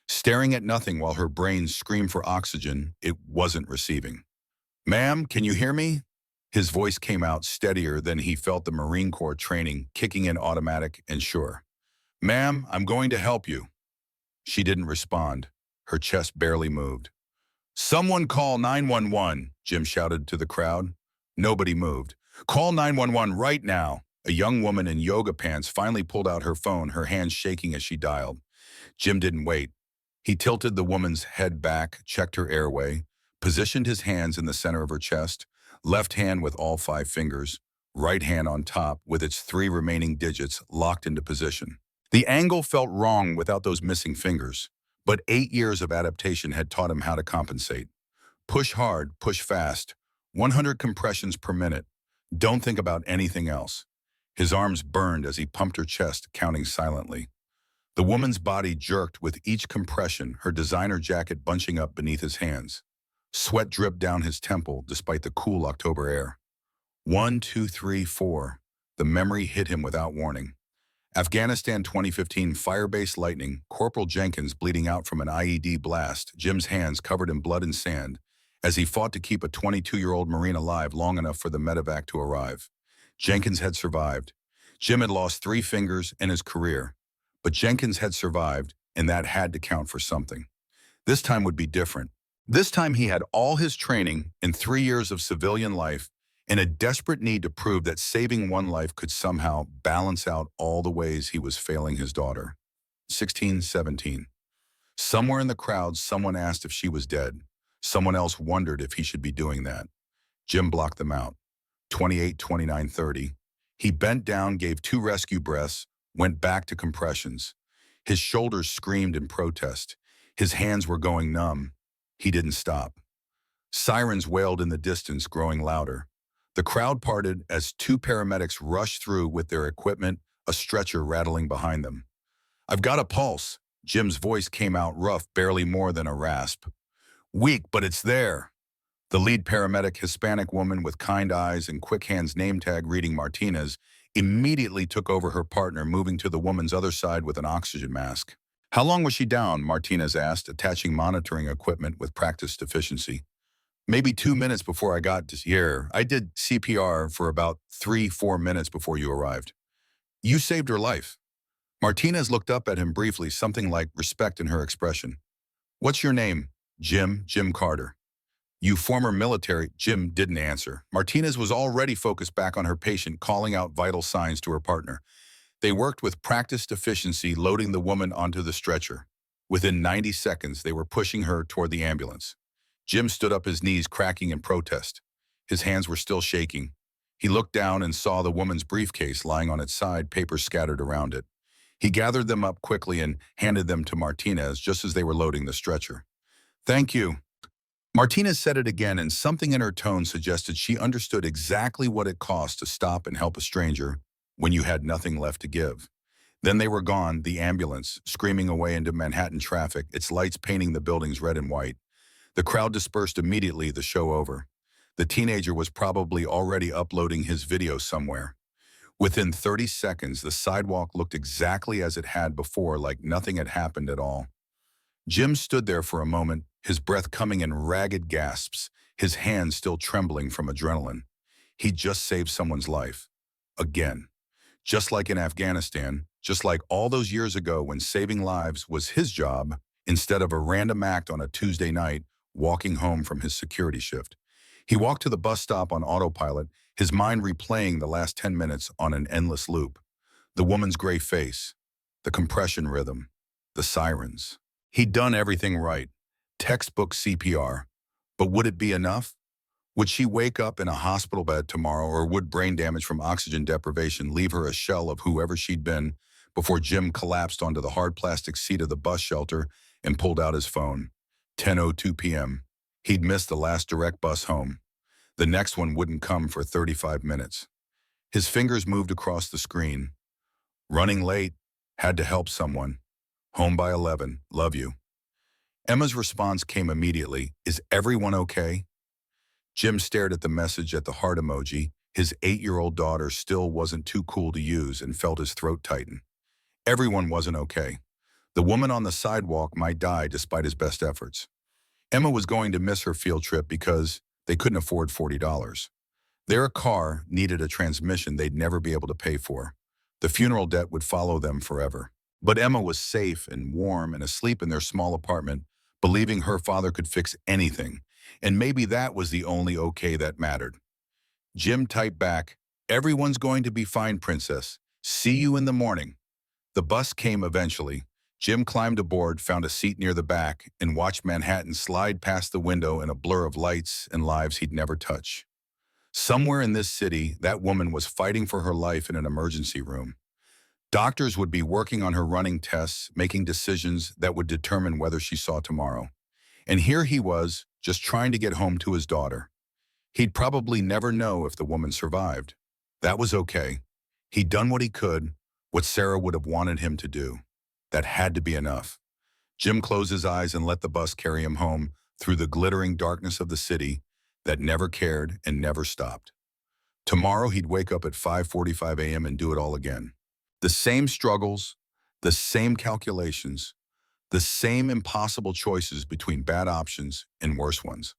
Staring at nothing while her brain screamed for oxygen it wasn't receiving. "Ma'am, can you hear me?" His voice came out steadier than he felt the Marine Corps training kicking in, automatic and sure. "Ma'am, I'm going to help you." She didn't respond. Her chest barely moved. "Someone call 911, Jim shouted to the crowd. Nobody moved. "Call 911 right now." A young woman in yoga pants finally pulled out her phone, her hands shaking as she dialed. Jim didn't wait. He tilted the woman's head back, checked her airway, positioned his hands in the center of her chest, left hand with all 5 fingers, right hand on top with its 3 remaining digits locked into position. The angle felt wrong without those missing fingers, but 8 years of adaptation had taught him how to compensate. Push hard, push fast, 100 compressions per minute. Don't think about anything else. His arms burned as he pumped her chest, counting silently. The woman's body jerked with each compression, her designer jacket bunching up beneath his hands. Sweat dripped down his temple despite the cool October air. 1, 2, 3, 4. The memory hit him without warning. Afghanistan 2015 fire-based lightning, Corporal Jenkins bleeding out from an IED blast, Jim's hands covered in blood and sand, as he fought to keep a 22-year-old Marine alive long enough for the medevac to arrive. Jenkins had survived. Jim had lost 3 fingers and his career, but Jenkins had survived, and that had to count for something. This time would be different. This time he had all his training and 3 years of civilian life and a desperate need to prove that saving one life could somehow balance out all the ways he was failing his daughter. 16, 17. Somewhere in the crowd, someone asked if she was dead. Someone else wondered if he should be doing that. Jim blocked them out. 28, 29, 30. He bent down, gave 2 rescue breaths, went back to compressions. His shoulders screamed in protest. His hands were going numb. He didn't stop. Sirens wailed in the distance, growing louder. The crowd parted as 2 paramedics rushed through with their equipment, a stretcher rattling behind them. "I've got a pulse." Jim's voice came out rough, barely more than a rasp. "Weak, but it's there." The lead paramedic, Hispanic woman with kind eyes and quick hands, name tag reading Martinez, immediately took over her partner, moving to the woman's other side with an oxygen mask. "How long was she down?" Martinez asked, attaching monitoring equipment with practiced efficiency. "Maybe 2 minutes before I got here. I did CPR for about 3-4 minutes before you arrived." "You saved her life." Martinez looked up at him briefly, something like respect in her expression. "What's your name?" Jim Carter." "You former military?" Jim didn't answer. Martinez was already focused back on her patient, calling out vital signs to her partner. They worked with practiced efficiency, loading the woman onto the stretcher. Within 90 seconds, they were pushing her toward the ambulance. Jim stood up, his knees cracking in protest. His hands were still shaking. He looked down and saw the woman's briefcase lying on its side, papers scattered around it. He gathered them up quickly and handed them to Martinez just as they were loading the stretcher. "Thank you." Martinez said it again, and something in her tone suggested she understood exactly what it cost to stop and help a stranger when you had nothing left to give. Then they were gone, the ambulance, screaming away into Manhattan traffic, its lights painting the buildings red and white. The crowd dispersed immediately, the show over. The teenager was probably already uploading his video somewhere. Within 30 seconds, the sidewalk looked exactly as it had before, like nothing had happened at all. Jim stood there for a moment, his breath coming in ragged gasps, his hands still trembling from adrenaline. He'd just saved someone's life. Again. Just like in Afghanistan, just like all those years ago when saving lives was his job, instead of a random act on a Tuesday night, walking home from his security shift. He walked to the bus stop on autopilot, his mind replaying the last 10 minutes on an endless loop. The woman's gray face, the compression rhythm, the sirens. He'd done everything right. Textbook CPR. But would it be enough? Would she wake up in a hospital bed tomorrow, or would brain damage from oxygen deprivation leave her a shell of whoever she'd been before Jim collapsed onto the hard plastic seat of the bus shelter and pulled out his phone? 10:02 p.m. He'd missed the last direct bus home. The next one wouldn't come for 35 minutes. His fingers moved across the screen. Running late. Had to help someone. Home by 11. Love you. Emma's response came immediately. Is everyone okay? Jim stared at the message, at the heart emoji. His 8-year-old daughter still wasn't too cool to use, and felt his throat tighten. Everyone wasn't okay. The woman on the sidewalk might die despite his best efforts. Emma was going to miss her field trip because they couldn't afford $40. Their car needed a transmission they'd never be able to pay for. The funeral debt would follow them forever. But Emma was safe and warm and asleep in their small apartment, believing her father could fix anything. And maybe that was the only okay that mattered. Jim typed back, "Everyone's going to be fine, princess. See you in the morning." The bus came eventually. Jim climbed aboard, found a seat near the back, and watched Manhattan slide past the window in a blur of lights and lives he'd never touch. Somewhere in this city, that woman was fighting for her life in an emergency room. Doctors would be working on her, running tests, making decisions that would determine whether she saw tomorrow. And here he was, just trying to get home to his daughter. He'd probably never know if the woman survived. That was okay. He'd done what he could, what Sarah would have wanted him to do. That had to be enough. Jim closed his eyes and let the bus carry him home through the glittering darkness of the city that never cared and never stopped. Tomorrow he'd wake up at 5:45 a.m. and do it all again. The same struggles, the same calculations, the same impossible choices between bad options and worse ones.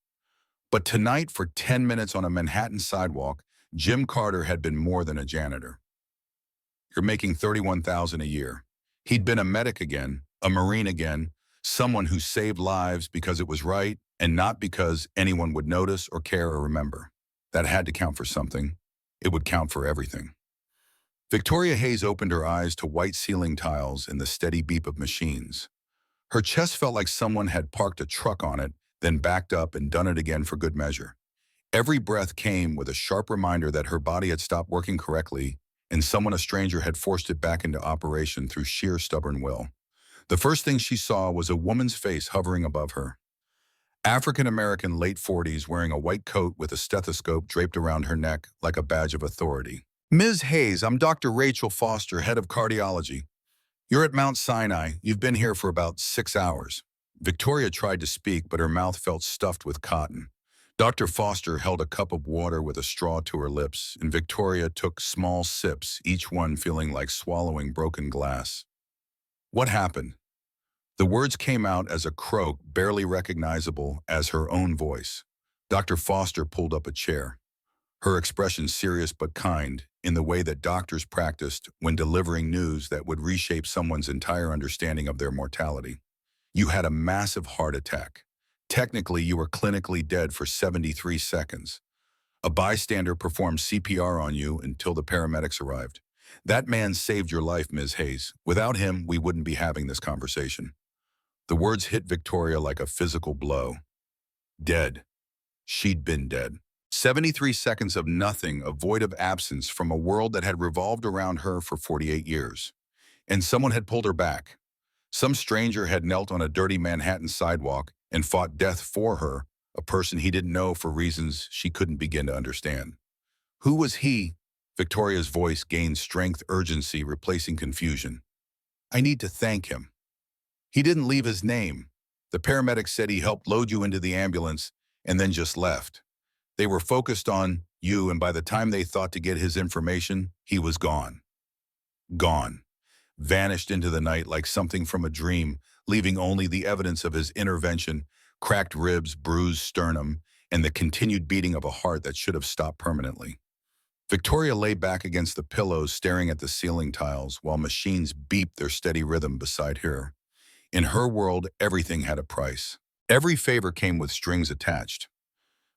But tonight, for 10 minutes on a Manhattan sidewalk, Jim Carter had been more than a janitor. You're making $31,000 a year. He'd been a medic again, a Marine again, someone who saved lives because it was right and not because anyone would notice or care or remember. That had to count for something. It would count for everything. Victoria Hayes opened her eyes to white ceiling tiles and the steady beep of machines. Her chest felt like someone had parked a truck on it, then backed up and done it again for good measure. Every breath came with a sharp reminder that her body had stopped working correctly and a stranger had forced it back into operation through sheer stubborn will. The first thing she saw was a woman's face hovering above her. African-American, late 40s, wearing a white coat with a stethoscope draped around her neck like a badge of authority. Ms. Hayes, I'm Dr. Rachel Foster, head of cardiology. You're at Mount Sinai. You've been here for about 6 hours. Victoria tried to speak, but her mouth felt stuffed with cotton. Dr. Foster held a cup of water with a straw to her lips, and Victoria took small sips, each one feeling like swallowing broken glass. What happened? The words came out as a croak, barely recognizable as her own voice. Dr. Foster pulled up a chair, her expression serious but kind, in the way that doctors practiced when delivering news that would reshape someone's entire understanding of their mortality. You had a massive heart attack. Technically, you were clinically dead for 73 seconds. A bystander performed CPR on you until the paramedics arrived. That man saved your life, Ms. Hayes. Without him, we wouldn't be having this conversation. The words hit Victoria like a physical blow. Dead. She'd been dead. 73 seconds of nothing, a void of absence from a world that had revolved around her for 48 years. And someone had pulled her back. Some stranger had knelt on a dirty Manhattan sidewalk and fought death for her, a person he didn't know for reasons she couldn't begin to understand. Who was he? Victoria's voice gained strength, urgency, replacing confusion. I need to thank him. He didn't leave his name. The paramedics said he helped load you into the ambulance and then just left. They were focused on you, and by the time they thought to get his information, he was gone. Gone. Vanished into the night like something from a dream, leaving only the evidence of his intervention, cracked ribs, bruised sternum, and the continued beating of a heart that should have stopped permanently. Victoria lay back against the pillows, staring at the ceiling tiles, while machines beeped their steady rhythm beside her. In her world, everything had a price. Every favor came with strings attached.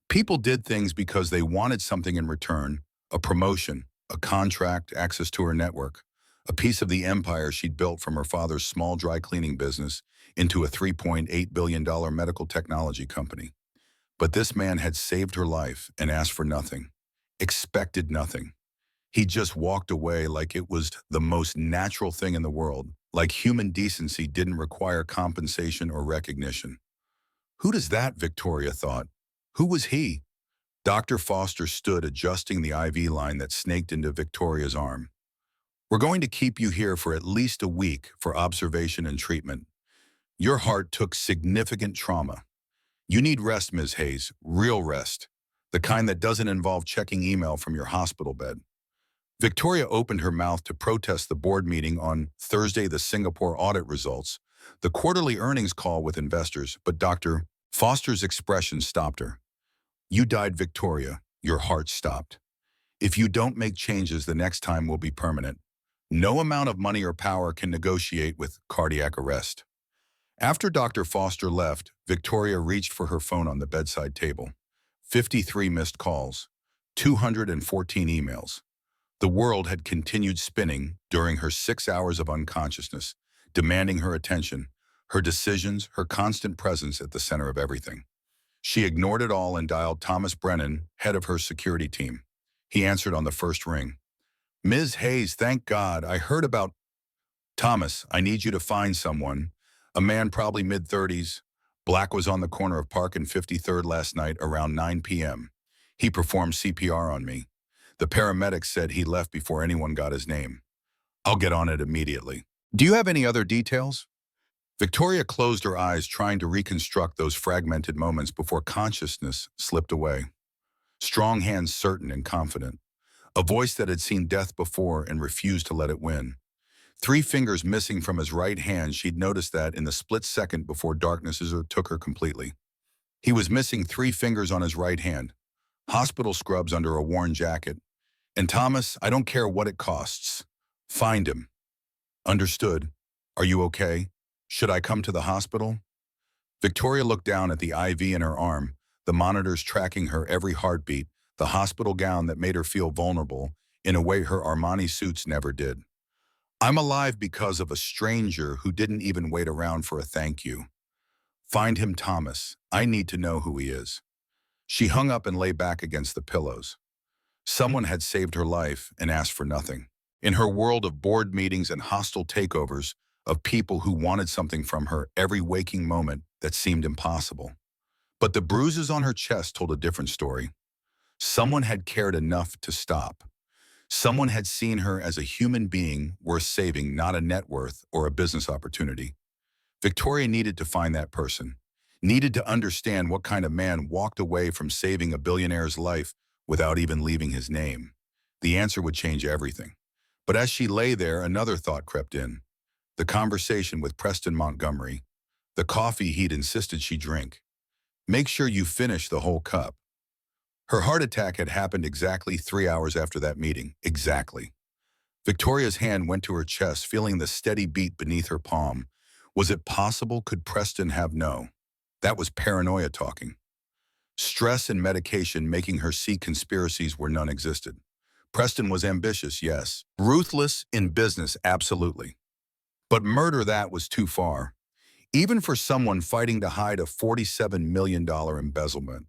People did things because they wanted something in return, a promotion, a contract, access to her network, a piece of the empire she'd built from her father's small dry cleaning business into a $3.8 billion medical technology company. But this man had saved her life and asked for nothing, expected nothing. He just walked away like it was the most natural thing in the world, like human decency didn't require compensation or recognition. Who does that, Victoria thought? Who was he? Dr. Foster stood adjusting the IV line that snaked into Victoria's arm. We're going to keep you here for at least a week for observation and treatment. Your heart took significant trauma. You need rest, Ms. Hayes, real rest, the kind that doesn't involve checking email from your hospital bed. Victoria opened her mouth to protest the board meeting on Thursday, the Singapore audit results, the quarterly earnings call with investors, but Dr. Foster's expression stopped her. You died, Victoria. Your heart stopped. If you don't make changes, the next time will be permanent. No amount of money or power can negotiate with cardiac arrest. After Dr. Foster left, Victoria reached for her phone on the bedside table. 53 missed calls, 214 emails. The world had continued spinning during her 6 hours of unconsciousness, demanding her attention, her decisions, her constant presence at the center of everything. She ignored it all and dialed Thomas Brennan, head of her security team. He answered on the first ring. Ms. Hayes, thank God, I heard about... Thomas, I need you to find someone. A man probably mid-30s. Black was on the corner of Park and 53rd last night around 9 p.m. He performed CPR on me. The paramedics said he left before anyone got his name. I'll get on it immediately. Do you have any other details? Victoria closed her eyes, trying to reconstruct those fragmented moments before consciousness slipped away. Strong hands certain and confident. A voice that had seen death before and refused to let it win. 3 fingers missing from his right hand. She'd noticed that in the split second before darkness took her completely. He was missing 3 fingers on his right hand, hospital scrubs under a worn jacket. And Thomas, I don't care what it costs. Find him. Understood. Are you okay? Should I come to the hospital? Victoria looked down at the IV in her arm, the monitors tracking her every heartbeat, the hospital gown that made her feel vulnerable in a way her Armani suits never did. I'm alive because of a stranger who didn't even wait around for a thank you. Find him, Thomas. I need to know who he is. She hung up and lay back against the pillows. Someone had saved her life and asked for nothing. In her world of board meetings and hostile takeovers of people who wanted something from her every waking moment that seemed impossible. But the bruises on her chest told a different story. Someone had cared enough to stop. Someone had seen her as a human being worth saving, not a net worth or a business opportunity. Victoria needed to find that person, needed to understand what kind of man walked away from saving a billionaire's life without even leaving his name. The answer would change everything. But as she lay there, another thought crept in. The conversation with Preston Montgomery, the coffee he'd insisted she drink. Make sure you finish the whole cup. Her heart attack had happened exactly 3 hours after that meeting. Exactly. Victoria's hand went to her chest, feeling the steady beat beneath her palm. Was it possible? Could Preston have no? That was paranoia talking. Stress and medication making her see conspiracies where none existed. Preston was ambitious, yes. Ruthless in business, absolutely. But murder, that was too far. Even for someone fighting to hide a $47 million embezzlement.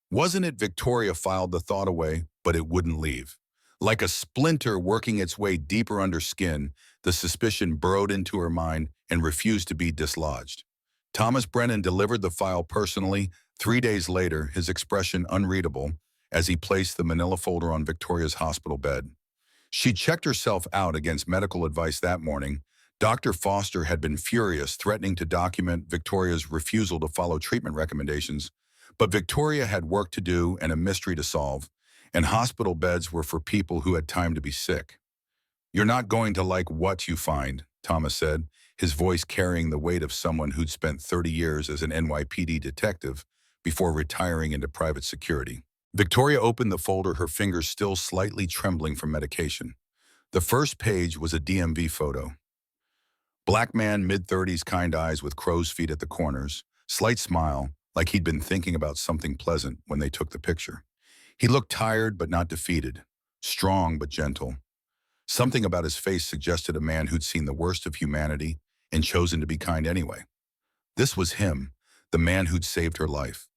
Wasn't it? Victoria filed the thought away, but it wouldn't leave. Like a splinter working its way deeper under skin, the suspicion burrowed into her mind and refused to be dislodged. Thomas Brennan delivered the file personally. 3 days later, his expression unreadable as he placed the manila folder on Victoria's hospital bed. She checked herself out against medical advice that morning. Dr. Foster had been furious, threatening to document Victoria's refusal to follow treatment recommendations. But Victoria had work to do and a mystery to solve, and hospital beds were for people who had time to be sick. You're not going to like what you find, Thomas said, his voice carrying the weight of someone who'd spent 30 years as an NYPD detective before retiring into private security. Victoria opened the folder, her fingers still slightly trembling from medication. The first page was a DMV photo. Black man, mid-30s, kind eyes with crow's feet at the corners, slight smile, like he'd been thinking about something pleasant when they took the picture. He looked tired but not defeated, strong but gentle. Something about his face suggested a man who'd seen the worst of humanity and chosen to be kind anyway. This was him, the man who'd saved her life.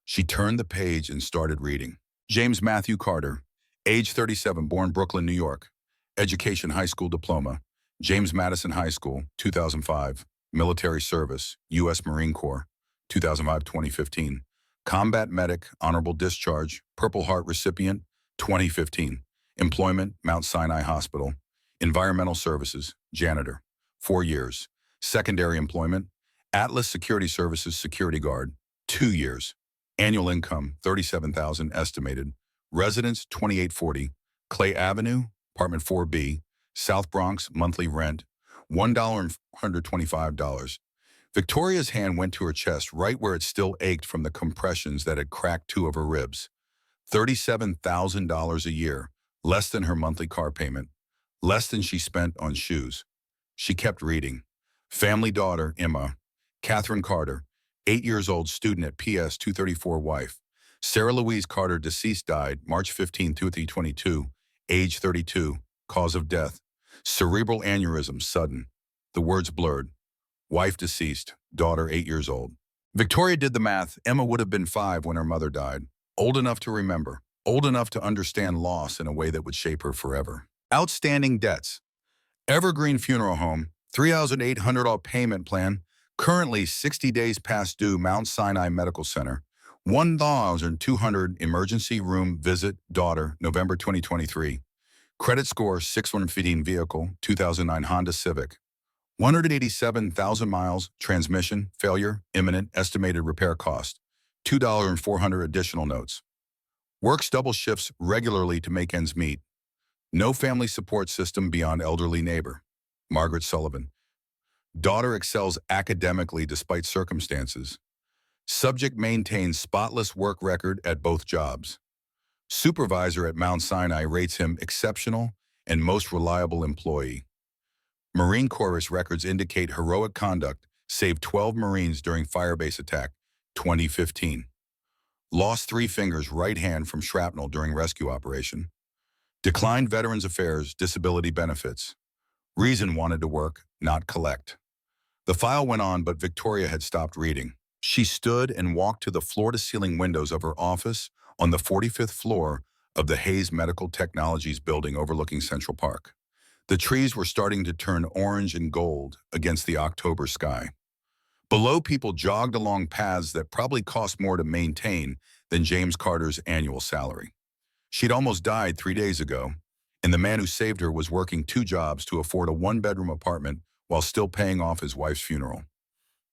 She turned the page and started reading. James Matthew Carter, age 37, born Brooklyn, New York. Education, high school diploma. James Madison High School, 2005. Military service, U.S. Marine Corps, 2005-2015. Combat medic, honorable discharge, Purple Heart recipient, 2015. Employment, Mount Sinai Hospital. Environmental services, janitor, 4 years. Secondary employment, Atlas Security Services security guard, 2 years. Annual income, $37,000 estimated. Residence, 2840. Clay Avenue, apartment 4B. South Bronx, monthly rent, $1,425. Victoria's hand went to her chest, right where it still ached from the compressions that had cracked 2 of her ribs. $37,000 a year, less than her monthly car payment, less than she spent on shoes. She kept reading. Family daughter, Emma. Catherine Carter, 8 years old, student at PS 234, wife. Sarah Louise Carter, deceased, died March 15, 2022, age 32, cause of death. Cerebral aneurysm, sudden. The words blurred. Wife deceased, daughter 8 years old. Victoria did the math. Emma would have been 5 when her mother died. Old enough to remember. Old enough to understand loss in a way that would shape her forever. Outstanding debts. Evergreen Funeral Home, $3,800 payment plan. Currently 60 days past due. Mount Sinai Medical Center. $1,200 emergency room visit. Daughter, November 2023. Credit score, 615. Vehicle, 2009 Honda Civic. 187,000 miles. Transmission, failure, imminent. Estimated repair cost, $2,400 additional notes. Works double shifts regularly to make ends meet. No family support system beyond elderly neighbor. Margaret Sullivan. Daughter excels academically despite circumstances. Subject maintains spotless work record at both jobs. Supervisor at Mount Sinai rates him exceptional and most reliable employee. Marine Corps records indicate heroic conduct, saved 12 Marines during firebase attack, 2015. Lost 3 fingers right hand from shrapnel during rescue operation. Declined Veterans Affairs disability benefits. Reason wanted to work, not collect. The file went on, but Victoria had stopped reading. She stood and walked to the floor-to-ceiling windows of her office on the 45th floor of the Hayes Medical Technologies building overlooking Central Park. The trees were starting to turn orange and gold against the October sky. Below, people jogged along paths that probably cost more to maintain than James Carter's annual salary. She'd almost died 3 days ago, and the man who saved her was working 2 jobs to afford a 1-bedroom apartment while still paying off his wife's funeral.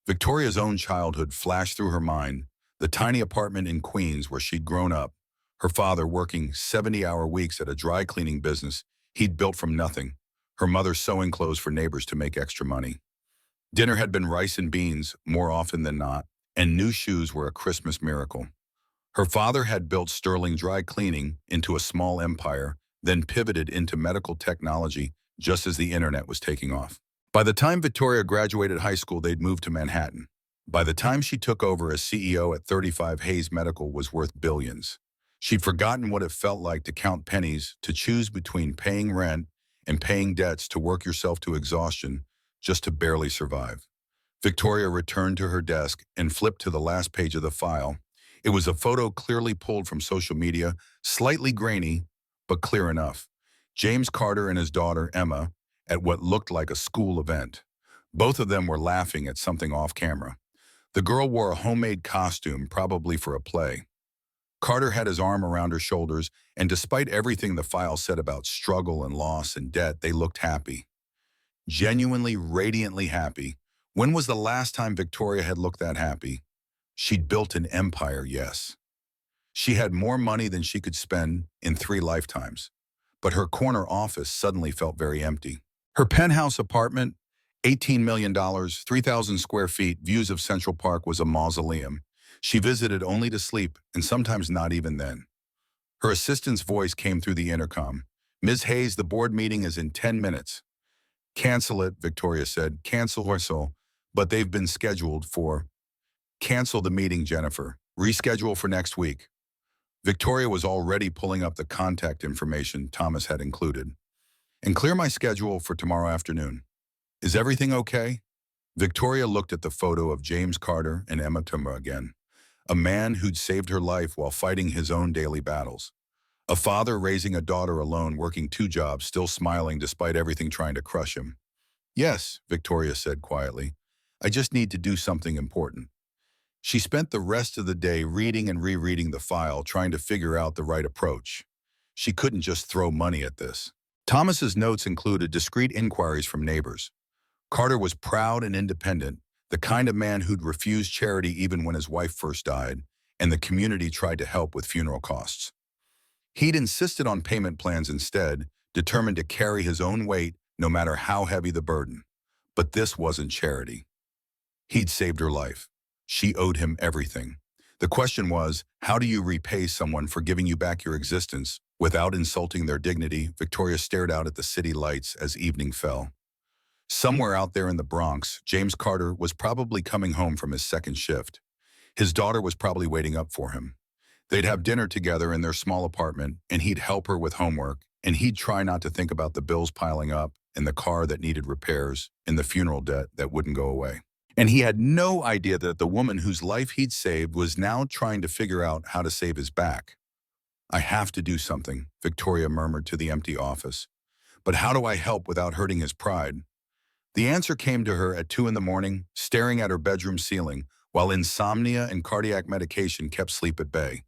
Victoria's own childhood flashed through her mind, the tiny apartment in Queens where she'd grown up, her father working 70-hour weeks at a dry cleaning business he'd built from nothing, her mother sewing clothes for neighbors to make extra money. Dinner had been rice and beans more often than not, and new shoes were a Christmas miracle. Her father had built Sterling Dry Cleaning into a small empire, then pivoted into medical technology just as the internet was taking off. By the time Victoria graduated high school, they'd moved to Manhattan. By the time she took over as CEO at 35, Hayes Medical was worth billions. She'd forgotten what it felt like to count pennies, to choose between paying rent and paying debts, to work yourself to exhaustion just to barely survive. Victoria returned to her desk and flipped to the last page of the file. It was a photo clearly pulled from social media, slightly grainy, but clear enough. James Carter and his daughter, Emma, at what looked like a school event. Both of them were laughing at something off camera. The girl wore a homemade costume, probably for a play. Carter had his arm around her shoulders, and despite everything the file said about struggle and loss and debt, they looked happy. Genuinely, radiantly happy. When was the last time Victoria had looked that happy? She'd built an empire, yes. She had more money than she could spend in 3 lifetimes. But her corner office suddenly felt very empty. Her penthouse apartment, $18 million, 3,000 square feet, views of Central Park, was a mausoleum. She visited only to sleep, and sometimes not even then. Her assistant's voice came through the intercom. "Ms. Hayes, the board meeting is in 10 minutes. "Cancel it," Victoria said. "Cancel, but they've been scheduled for." "Cancel the meeting, Jennifer. Reschedule for next week." Victoria was already pulling up the contact information Thomas had included. "And clear my schedule for tomorrow afternoon. Is everything okay?" Victoria looked at the photo of James Carter and Emma Tumba again, a man who'd saved her life while fighting his own daily battles. A father raising a daughter alone, working 2 jobs, still smiling despite everything trying to crush him. "Yes," Victoria said quietly. "I just need to do something important." She spent the rest of the day reading and rereading the file, trying to figure out the right approach. She couldn't just throw money at this. Thomas's notes included discreet inquiries from neighbors. Carter was proud and independent, the kind of man who'd refuse charity even when his wife first died, and the community tried to help with funeral costs. He'd insisted on payment plans instead, determined to carry his own weight no matter how heavy the burden. But this wasn't charity. He'd saved her life. She owed him everything. The question was, how do you repay someone for giving you back your existence without insulting their dignity? Victoria stared out at the city lights as evening fell. Somewhere out there in the Bronx, James Carter was probably coming home from his second shift. His daughter was probably waiting up for him. They'd have dinner together in their small apartment, and he'd help her with homework, and he'd try not to think about the bills piling up, and the car that needed repairs, and the funeral debt that wouldn't go away. And he had no idea that the woman whose life he'd saved was now trying to figure out how to save his back. "I have to do something," Victoria murmured to the empty office. "But how do I help without hurting his pride?" The answer came to her at 2 in the morning, staring at her bedroom ceiling, while insomnia and cardiac medication kept sleep at bay.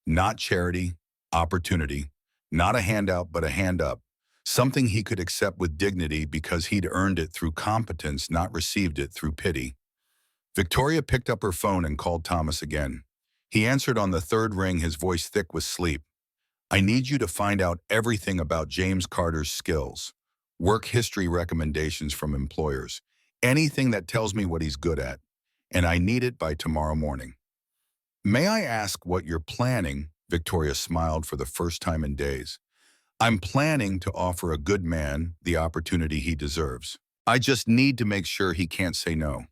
Not charity, opportunity. Not a handout, but a hand up. Something he could accept with dignity because he'd earned it through competence, not received it through pity. Victoria picked up her phone and called Thomas again. He answered on the 3rd ring, his voice thick with sleep. "I need you to find out everything about James Carter's skills. work history recommendations from employers, anything that tells me what he's good at, and I need it by tomorrow morning. May I ask what you're planning? Victoria smiled for the first time in days. I'm planning to offer a good man the opportunity he deserves. I just need to make sure he can't say no.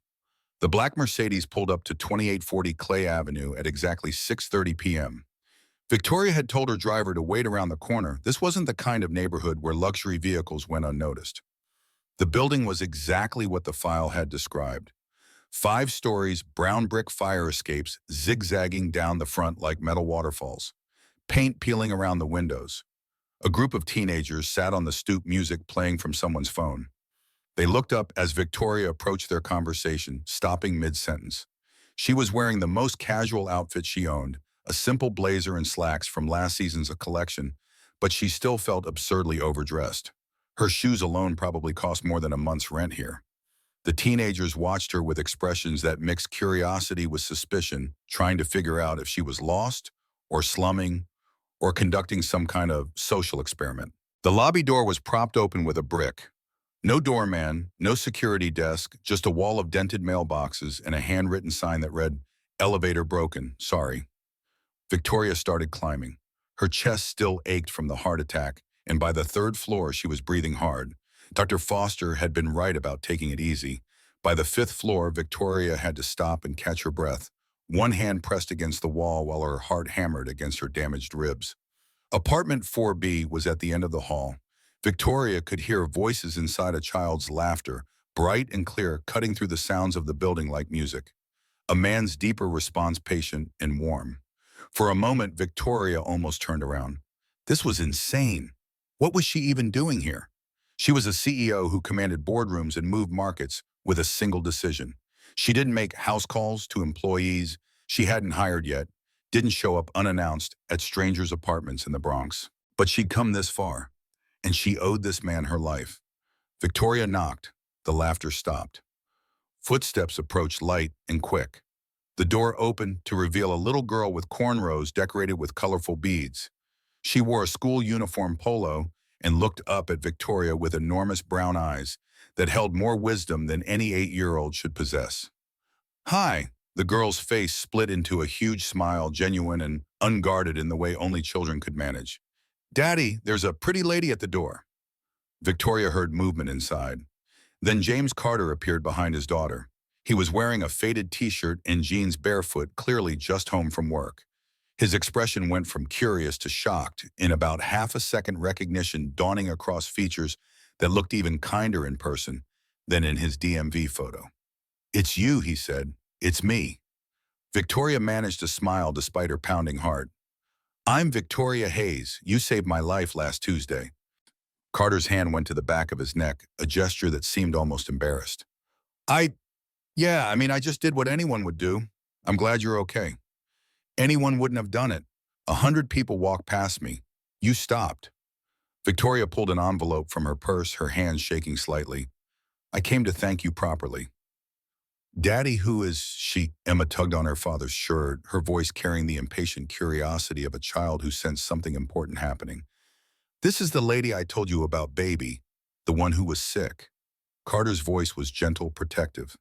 The black Mercedes pulled up to 2840 Clay Avenue at exactly 6:30 p.m. Victoria had told her driver to wait around the corner. This wasn't the kind of neighborhood where luxury vehicles went unnoticed. The building was exactly what the file had described. 5 stories, brown brick fire escapes zigzagging down the front like metal waterfalls, paint peeling around the windows. A group of teenagers sat on the stoop, music playing from someone's phone. They looked up as Victoria approached their conversation, stopping mid-sentence. She was wearing the most casual outfit she owned, a simple blazer and slacks from last season's collection, but she still felt absurdly overdressed. Her shoes alone probably cost more than a month's rent here. The teenagers watched her with expressions that mixed curiosity with suspicion, trying to figure out if she was lost, or slumming, or conducting some kind of social experiment. The lobby door was propped open with a brick. No doorman, no security desk, just a wall of dented mailboxes and a handwritten sign that read, "Elevator broken, sorry." Victoria started climbing. Her chest still ached from the heart attack, and by the 3rd floor she was breathing hard. Dr. Foster had been right about taking it easy. By the 5th floor, Victoria had to stop and catch her breath, one hand pressed against the wall while her heart hammered against her damaged ribs. Apartment 4B was at the end of the hall. Victoria could hear voices inside, a child's laughter, bright and clear, cutting through the sounds of the building like music. A man's deeper response, patient and warm. For a moment, Victoria almost turned around. This was insane. What was she even doing here? She was a CEO who commanded boardrooms and moved markets with a single decision. She didn't make house calls to employees she hadn't hired yet, didn't show up unannounced at strangers' apartments in the Bronx. But she'd come this far, and she owed this man her life. Victoria knocked. The laughter stopped. Footsteps approached, light and quick. The door opened to reveal a little girl with cornrows decorated with colorful beads. She wore a school uniform polo and looked up at Victoria with enormous brown eyes that held more wisdom than any 8-year-old should possess. "Hi." The girl's face split into a huge smile, genuine and unguarded in the way only children could manage. "Daddy, there's a pretty lady at the door." Victoria heard movement inside. Then James Carter appeared behind his daughter. He was wearing a faded t-shirt and jeans, barefoot, clearly just home from work. His expression went from curious to shocked in about half a second, recognition dawning across features that looked even kinder in person than in his DMV photo. "It's you," he said. "It's me." Victoria managed to smile despite her pounding heart. "I'm Victoria Hayes. You saved my life last Tuesday." Carter's hand went to the back of his neck, a gesture that seemed almost embarrassed. I just did what anyone would do. I'm glad you're okay." "Anyone wouldn't have done it. 100 people walked past me. You stopped." Victoria pulled an envelope from her purse, her hands shaking slightly. "I came to thank you properly." "Daddy, who is she?" Emma tugged on her father's shirt, her voice carrying the impatient curiosity of a child who sensed something important happening. "This is the lady I told you about, baby, the one who was sick." Carter's voice was gentle, protective.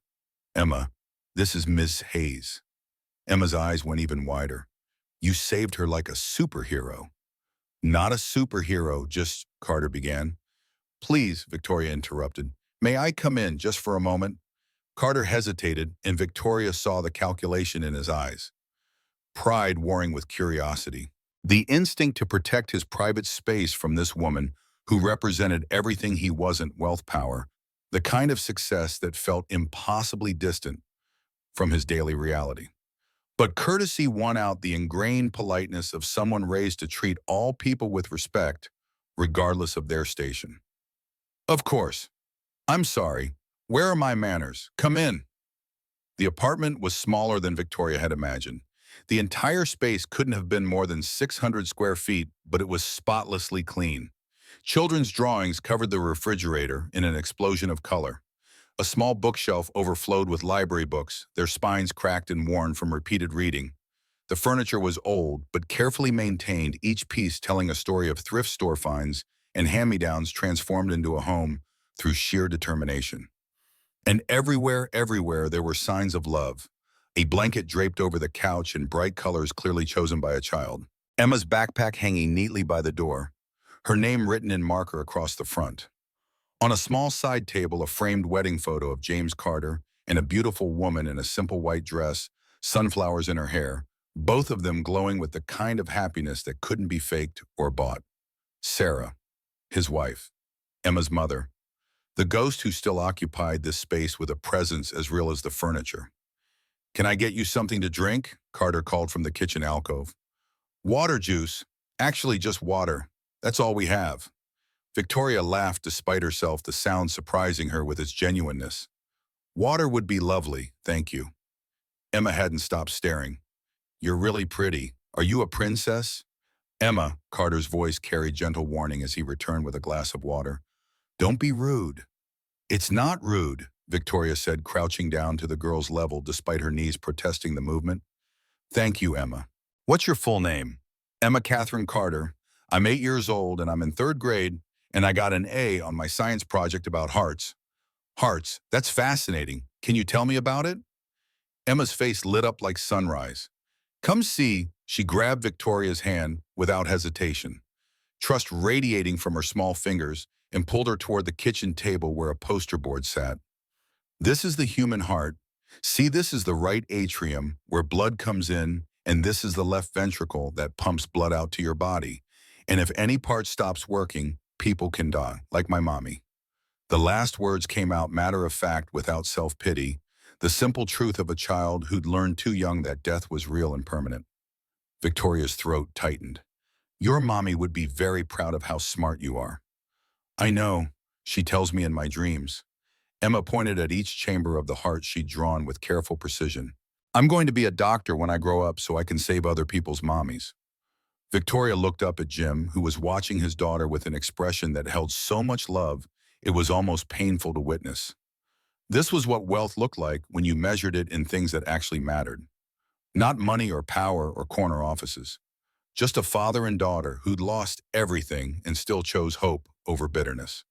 "Emma, this is Miss Hayes." Emma's eyes went even wider. "You saved her like a superhero." "Not a superhero, just," Carter began. "Please," Victoria interrupted. "May I come in just for a moment?" Carter hesitated, and Victoria saw the calculation in his eyes. Pride warring with curiosity. The instinct to protect his private space from this woman who represented everything he wasn't: wealth, power, the kind of success that felt impossibly distant from his daily reality. But courtesy won out, the ingrained politeness of someone raised to treat all people with respect, regardless of their station. "Of course. I'm sorry. Where are my manners? Come in." The apartment was smaller than Victoria had imagined. The entire space couldn't have been more than 600 square feet, but it was spotlessly clean. Children's drawings covered the refrigerator in an explosion of color. A small bookshelf overflowed with library books, their spines cracked and worn from repeated reading. The furniture was old, but carefully maintained, each piece telling a story of thrift store finds and hand-me-downs transformed into a home through sheer determination. And everywhere, there were signs of love. A blanket draped over the couch in bright colors clearly chosen by a child. Emma's backpack hanging neatly by the door, her name written in marker across the front. On a small side table, a framed wedding photo of James Carter and a beautiful woman in a simple white dress, sunflowers in her hair, both of them glowing with the kind of happiness that couldn't be faked or bought. Sarah, his wife, Emma's mother, the ghost who still occupied this space with a presence as real as the furniture. "Can I get you something to drink?" Carter called from the kitchen alcove. "Water juice. Actually, just water. That's all we have." Victoria laughed despite herself, the sound surprising her with its genuineness. "Water would be lovely, thank you." Emma hadn't stopped staring. "You're really pretty. Are you a princess?" "Emma," Carter's voice carried gentle warning as he returned with a glass of water. "Don't be rude." "It's not rude," Victoria said, crouching down to the girl's level despite her knees protesting the movement. "Thank you, Emma. What's your full name?" "Emma Catherine Carter. I'm 8 years old and I'm in third grade, and I got an A on my science project about hearts." "Hearts? That's fascinating. Can you tell me about it?" Emma's face lit up like sunrise. "Come see." She grabbed Victoria's hand without hesitation, trust radiating from her small fingers, and pulled her toward the kitchen table where a poster board sat. "This is the human heart. See, this is the right atrium where blood comes in, and this is the left ventricle that pumps blood out to your body. And if any part stops working, people can die, like my mommy." The last words came out matter of fact without self-pity, the simple truth of a child who'd learned too young that death was real and permanent. Victoria's throat tightened. "Your mommy would be very proud of how smart you are." "I know. She tells me in my dreams." Emma pointed at each chamber of the heart she'd drawn with careful precision. "I'm going to be a doctor when I grow up so I can save other people's mommies." Victoria looked up at Jim, who was watching his daughter with an expression that held so much love, it was almost painful to witness. This was what wealth looked like when you measured it in things that actually mattered. Not money or power or corner offices. Just a father and daughter who'd lost everything and still chose hope over bitterness.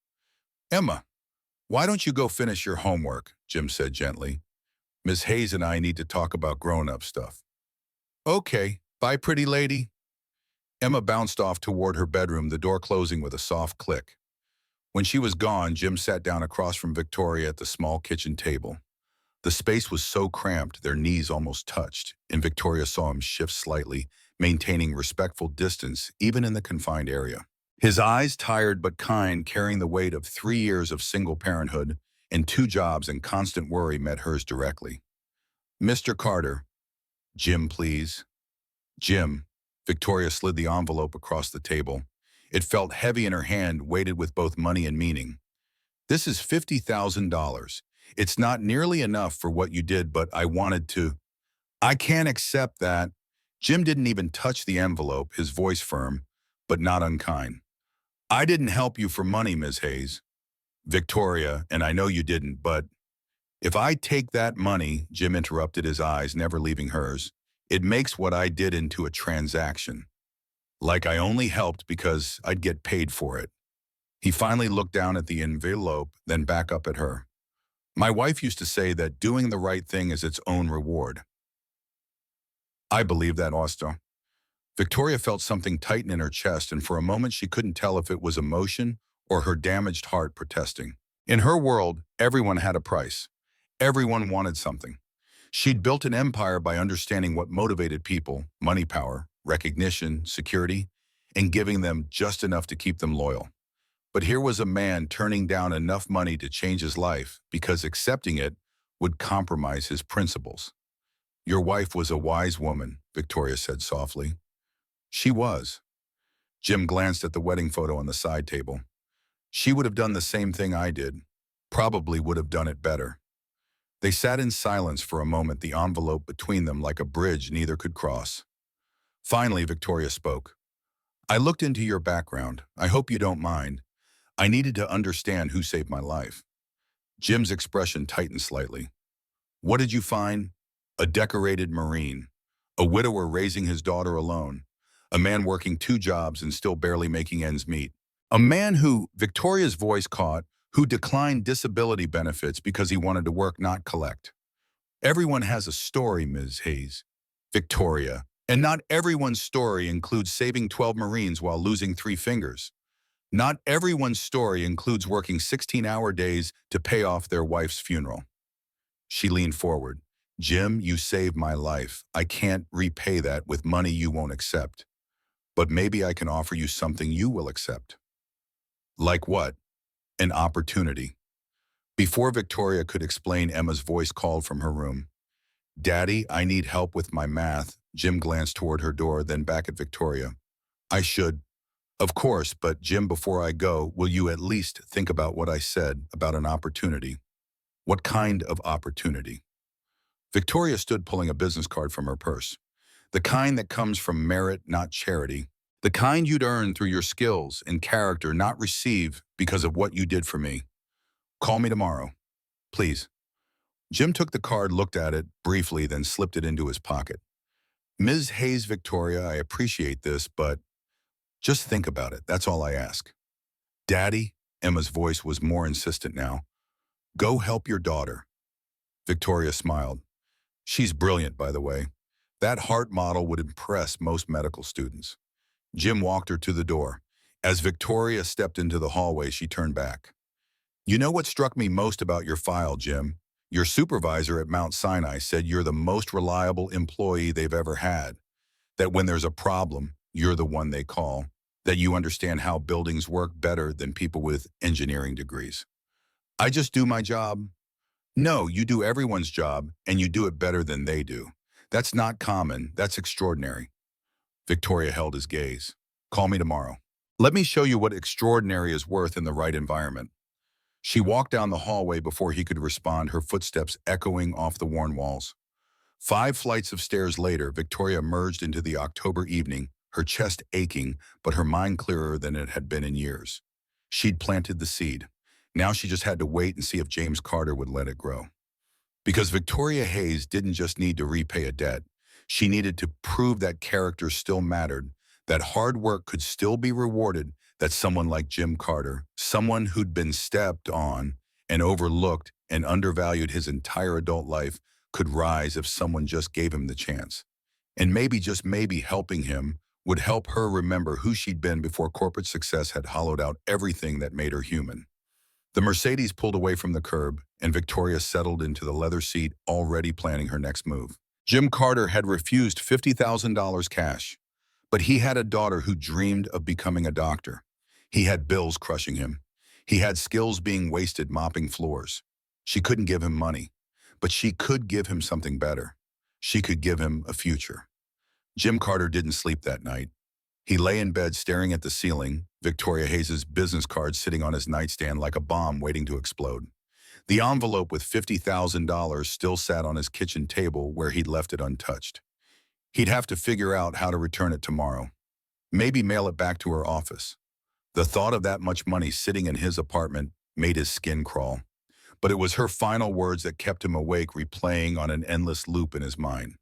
"Emma, why don't you go finish your homework?" Jim said gently. "Miss Hayes and I need to talk about grown-up stuff." "Okay, bye, pretty lady." Emma bounced off toward her bedroom, the door closing with a soft click. When she was gone, Jim sat down across from Victoria at the small kitchen table. The space was so cramped their knees almost touched, and Victoria saw him shift slightly, maintaining respectful distance even in the confined area. His eyes, tired but kind, carrying the weight of 3 years of single parenthood and 2 jobs and constant worry, met hers directly. "Mr. Carter." "Jim, please." "Jim." Victoria slid the envelope across the table. It felt heavy in her hand, weighted with both money and meaning. "This is $50,000. It's not nearly enough for what you did, but I wanted to." "I can't accept that." Jim didn't even touch the envelope, his voice firm, but not unkind. "I didn't help you for money, Ms. Hayes." "Victoria, and I know you didn't, but—" "If I take that money," Jim interrupted, his eyes never leaving hers, "it makes what I did into a transaction. Like I only helped because I'd get paid for it." He finally looked down at the envelope, then back up at her. "My wife used to say that doing the right thing is its own reward." "I believe that, Oster." Victoria felt something tighten in her chest, and for a moment she couldn't tell if it was emotion or her damaged heart protesting. In her world, everyone had a price. Everyone wanted something. She'd built an empire by understanding what motivated people: money, power, recognition, security, and giving them just enough to keep them loyal. But here was a man turning down enough money to change his life because accepting it would compromise his principles. "Your wife was a wise woman," Victoria said softly. "She was." Jim glanced at the wedding photo on the side table. "She would have done the same thing I did. Probably would have done it better." They sat in silence for a moment, the envelope between them like a bridge neither could cross. Finally, Victoria spoke. "I looked into your background. I hope you don't mind. I needed to understand who saved my life." Jim's expression tightened slightly. "What did you find?" "A decorated Marine. A widower raising his daughter alone. A man working 2 jobs and still barely making ends meet. A man who, Victoria's voice caught, who declined disability benefits because he wanted to work, not collect. Everyone has a story, Ms. Hayes. Victoria. And not everyone's story includes saving 12 Marines while losing 3 fingers. Not everyone's story includes working 16-hour days to pay off their wife's funeral. She leaned forward. Jim, you saved my life. I can't repay that with money you won't accept. But maybe I can offer you something you will accept. Like what? An opportunity. Before Victoria could explain, Emma's voice called from her room. Daddy, I need help with my math. Jim glanced toward her door, then back at Victoria. I should. Of course, but Jim, before I go, will you at least think about what I said about an opportunity? What kind of opportunity? Victoria stood, pulling a business card from her purse. The kind that comes from merit, not charity. The kind you'd earn through your skills and character, not receive because of what you did for me. Call me tomorrow, please. Jim took the card, looked at it briefly, then slipped it into his pocket. Ms. Hayes, Victoria, I appreciate this, but just think about it. That's all I ask. Daddy, Emma's voice was more insistent now. Go help your daughter. Victoria smiled. She's brilliant, by the way. That heart model would impress most medical students. Jim walked her to the door. As Victoria stepped into the hallway, she turned back. You know what struck me most about your file, Jim? Your supervisor at Mount Sinai said you're the most reliable employee they've ever had. That when there's a problem, you're the one they call. That you understand how buildings work better than people with engineering degrees. I just do my job. No, you do everyone's job, and you do it better than they do. That's not common, that's extraordinary. Victoria held his gaze. Call me tomorrow. Let me show you what extraordinary is worth in the right environment. She walked down the hallway before he could respond, her footsteps echoing off the worn walls. 5 flights of stairs later, Victoria emerged into the October evening, her chest aching, but her mind clearer than it had been in years. She'd planted the seed. Now she just had to wait and see if James Carter would let it grow. Because Victoria Hayes didn't just need to repay a debt. She needed to prove that character still mattered, that hard work could still be rewarded, that someone like Jim Carter, someone who'd been stepped on and overlooked and undervalued his entire adult life, could rise if someone just gave him the chance. And maybe, just maybe, helping him would help her remember who she'd been before corporate success had hollowed out everything that made her human. The Mercedes pulled away from the curb, and Victoria settled into the leather seat, already planning her next move. Jim Carter had refused $50,000 cash, but he had a daughter who dreamed of becoming a doctor. He had bills crushing him. He had skills being wasted mopping floors. She couldn't give him money, but she could give him something better. She could give him a future. Jim Carter didn't sleep that night. He lay in bed staring at the ceiling, Victoria Hayes' business card sitting on his nightstand like a bomb waiting to explode. The envelope with $50,000 still sat on his kitchen table where he'd left it untouched. He'd have to figure out how to return it tomorrow. Maybe mail it back to her office. The thought of that much money sitting in his apartment made his skin crawl. But it was her final words that kept him awake, replaying on an endless loop in his mind.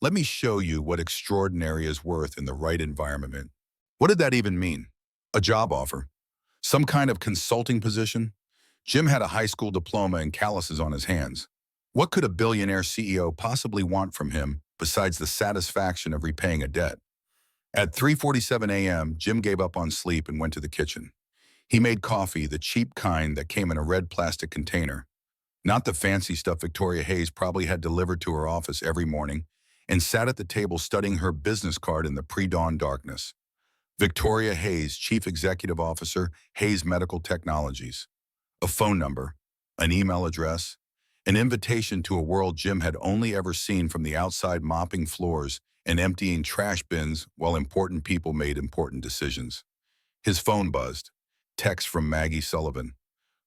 Let me show you what extraordinary is worth in the right environment. What did that even mean? A job offer? Some kind of consulting position? Jim had a high school diploma and calluses on his hands. What could a billionaire CEO possibly want from him besides the satisfaction of repaying a debt? At 3:47 a.m., Jim gave up on sleep and went to the kitchen. He made coffee, the cheap kind that came in a red plastic container. Not the fancy stuff Victoria Hayes probably had delivered to her office every morning, and sat at the table studying her business card in the pre-dawn darkness. Victoria Hayes, Chief Executive Officer, Hayes Medical Technologies. A phone number, an email address, an invitation to a world Jim had only ever seen from the outside, mopping floors and emptying trash bins while important people made important decisions. His phone buzzed. Text from Maggie Sullivan.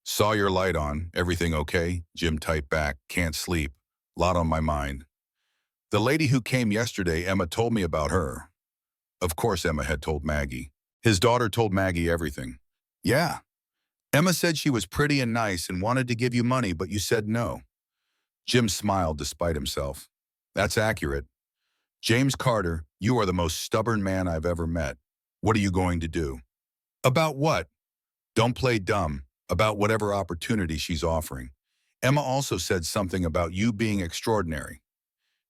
Saw your light on. Everything okay? Jim typed back. Can't sleep. Lot on my mind. The lady who came yesterday, Emma told me about her. Of course Emma had told Maggie. His daughter told Maggie everything. Yeah. Emma said she was pretty and nice and wanted to give you money, but you said no. Jim smiled despite himself. That's accurate. James Carter, you are the most stubborn man I've ever met. What are you going to do? About what? Don't play dumb. About whatever opportunity she's offering. Emma also said something about you being extraordinary.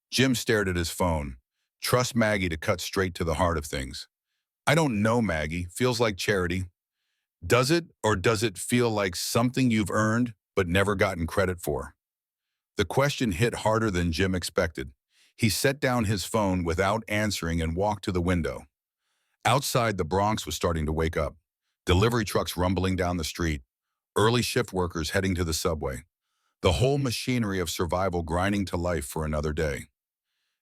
Jim stared at his phone. Trust Maggie to cut straight to the heart of things. I don't know, Maggie. Feels like charity. Does it, or does it feel like something you've earned but never gotten credit for? The question hit harder than Jim expected. He set down his phone without answering and walked to the window. Outside, the Bronx was starting to wake up. Delivery trucks rumbling down the street, early shift workers heading to the subway. The whole machinery of survival grinding to life for another day.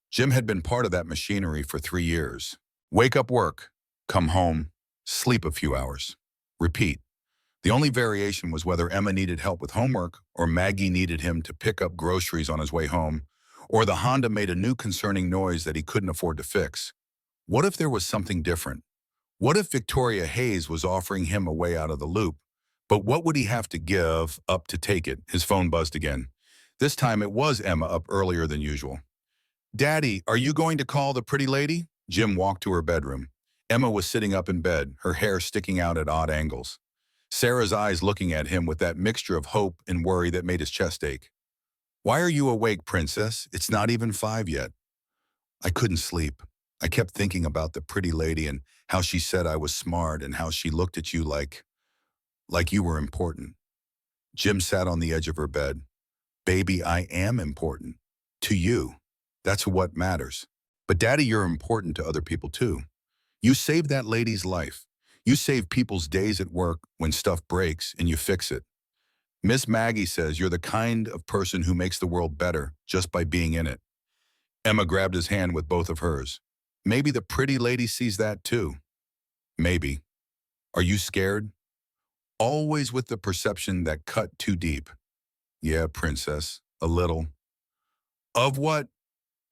Jim had been part of that machinery for 3 years. Wake up work, come home, sleep a few hours. Repeat. The only variation was whether Emma needed help with homework or Maggie needed him to pick up groceries on his way home, or the Honda made a new concerning noise that he couldn't afford to fix. What if there was something different? What if Victoria Hayes was offering him a way out of the loop? But what would he have to give up to take it? His phone buzzed again. This time it was Emma up earlier than usual. Daddy, are you going to call the pretty lady? Jim walked to her bedroom. Emma was sitting up in bed, her hair sticking out at odd angles. Sarah's eyes looking at him with that mixture of hope and worry that made his chest ache. Why are you awake, princess? It's not even 5 yet. I couldn't sleep. I kept thinking about the pretty lady and how she said I was smart and how she looked at you like you were important. Jim sat on the edge of her bed. Baby, I am important. To you. That's what matters. But Daddy, you're important to other people too. You saved that lady's life. You save people's days at work when stuff breaks and you fix it. Miss Maggie says you're the kind of person who makes the world better just by being in it. Emma grabbed his hand with both of hers. Maybe the pretty lady sees that too. Maybe. Are you scared? Always with the perception that cut too deep. Yeah, princess, a little. Of what?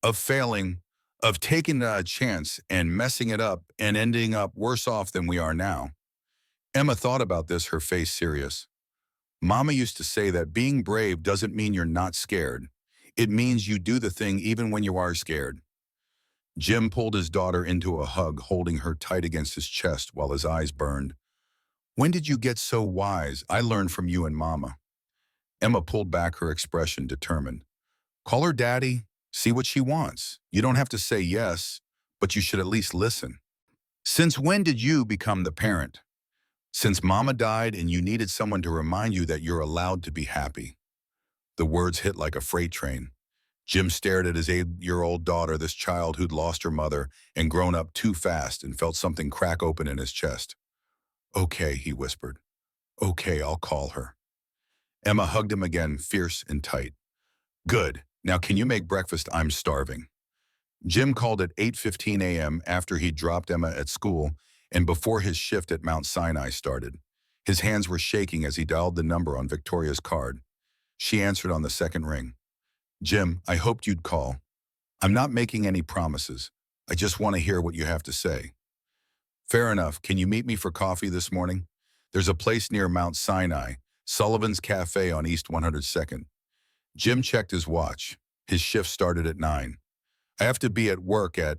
Of failing, of taking a chance and messing it up and ending up worse off than we are now. Emma thought about this, her face serious. Mama used to say that being brave doesn't mean you're not scared. It means you do the thing even when you are scared. Jim pulled his daughter into a hug, holding her tight against his chest while his eyes burned. When did you get so wise? I learned from you and Mama. Emma pulled back, her expression determined. Call her Daddy. See what she wants. You don't have to say yes, but you should at least listen. Since when did you become the parent? Since Mama died and you needed someone to remind you that you're allowed to be happy. The words hit like a freight train. Jim stared at his 8-year-old daughter, this child who'd lost her mother and grown up too fast, and felt something crack open in his chest. Okay, he whispered. Okay, I'll call her. Emma hugged him again, fierce and tight. Good. Now can you make breakfast? I'm starving. Jim called at 8:15 a.m. after he'd dropped Emma at school and before his shift at Mount Sinai started. His hands were shaking as he dialed the number on Victoria's card. She answered on the second ring. Jim, I hoped you'd call. I'm not making any promises. I just want to hear what you have to say. Fair enough. Can you meet me for coffee this morning? There's a place near Mount Sinai, Sullivan's Cafe on East 102nd. Jim checked his watch. His shift started at 9. I have to be at work at...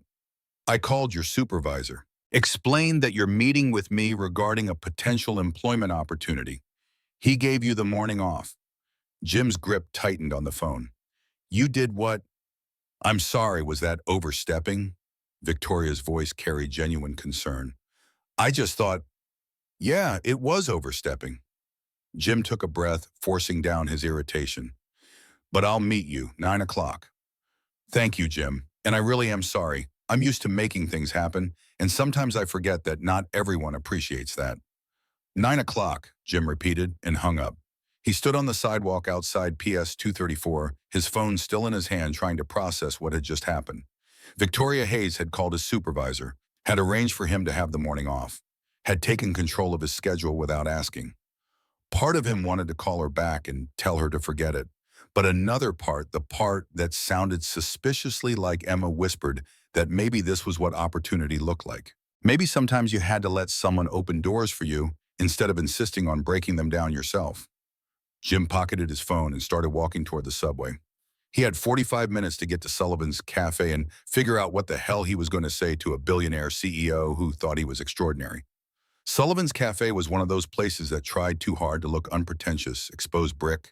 I called your supervisor. Explained that you're meeting with me regarding a potential employment opportunity. He gave you the morning off. Jim's grip tightened on the phone. You did what? I'm sorry, was that overstepping? Victoria's voice carried genuine concern. I just thought, yeah, it was overstepping. Jim took a breath, forcing down his irritation. But I'll meet you, 9 o'clock. Thank you, Jim, and I really am sorry. I'm used to making things happen, and sometimes I forget that not everyone appreciates that. 9 o'clock, Jim repeated and hung up. He stood on the sidewalk outside PS 234, his phone still in his hand, trying to process what had just happened. Victoria Hayes had called his supervisor, had arranged for him to have the morning off, had taken control of his schedule without asking. Part of him wanted to call her back and tell her to forget it, but another part, the part that sounded suspiciously like Emma, whispered that maybe this was what opportunity looked like. Maybe sometimes you had to let someone open doors for you instead of insisting on breaking them down yourself. Jim pocketed his phone and started walking toward the subway. He had 45 minutes to get to Sullivan's Cafe and figure out what the hell he was going to say to a billionaire CEO who thought he was extraordinary. Sullivan's Cafe was one of those places that tried too hard to look unpretentious, exposed brick,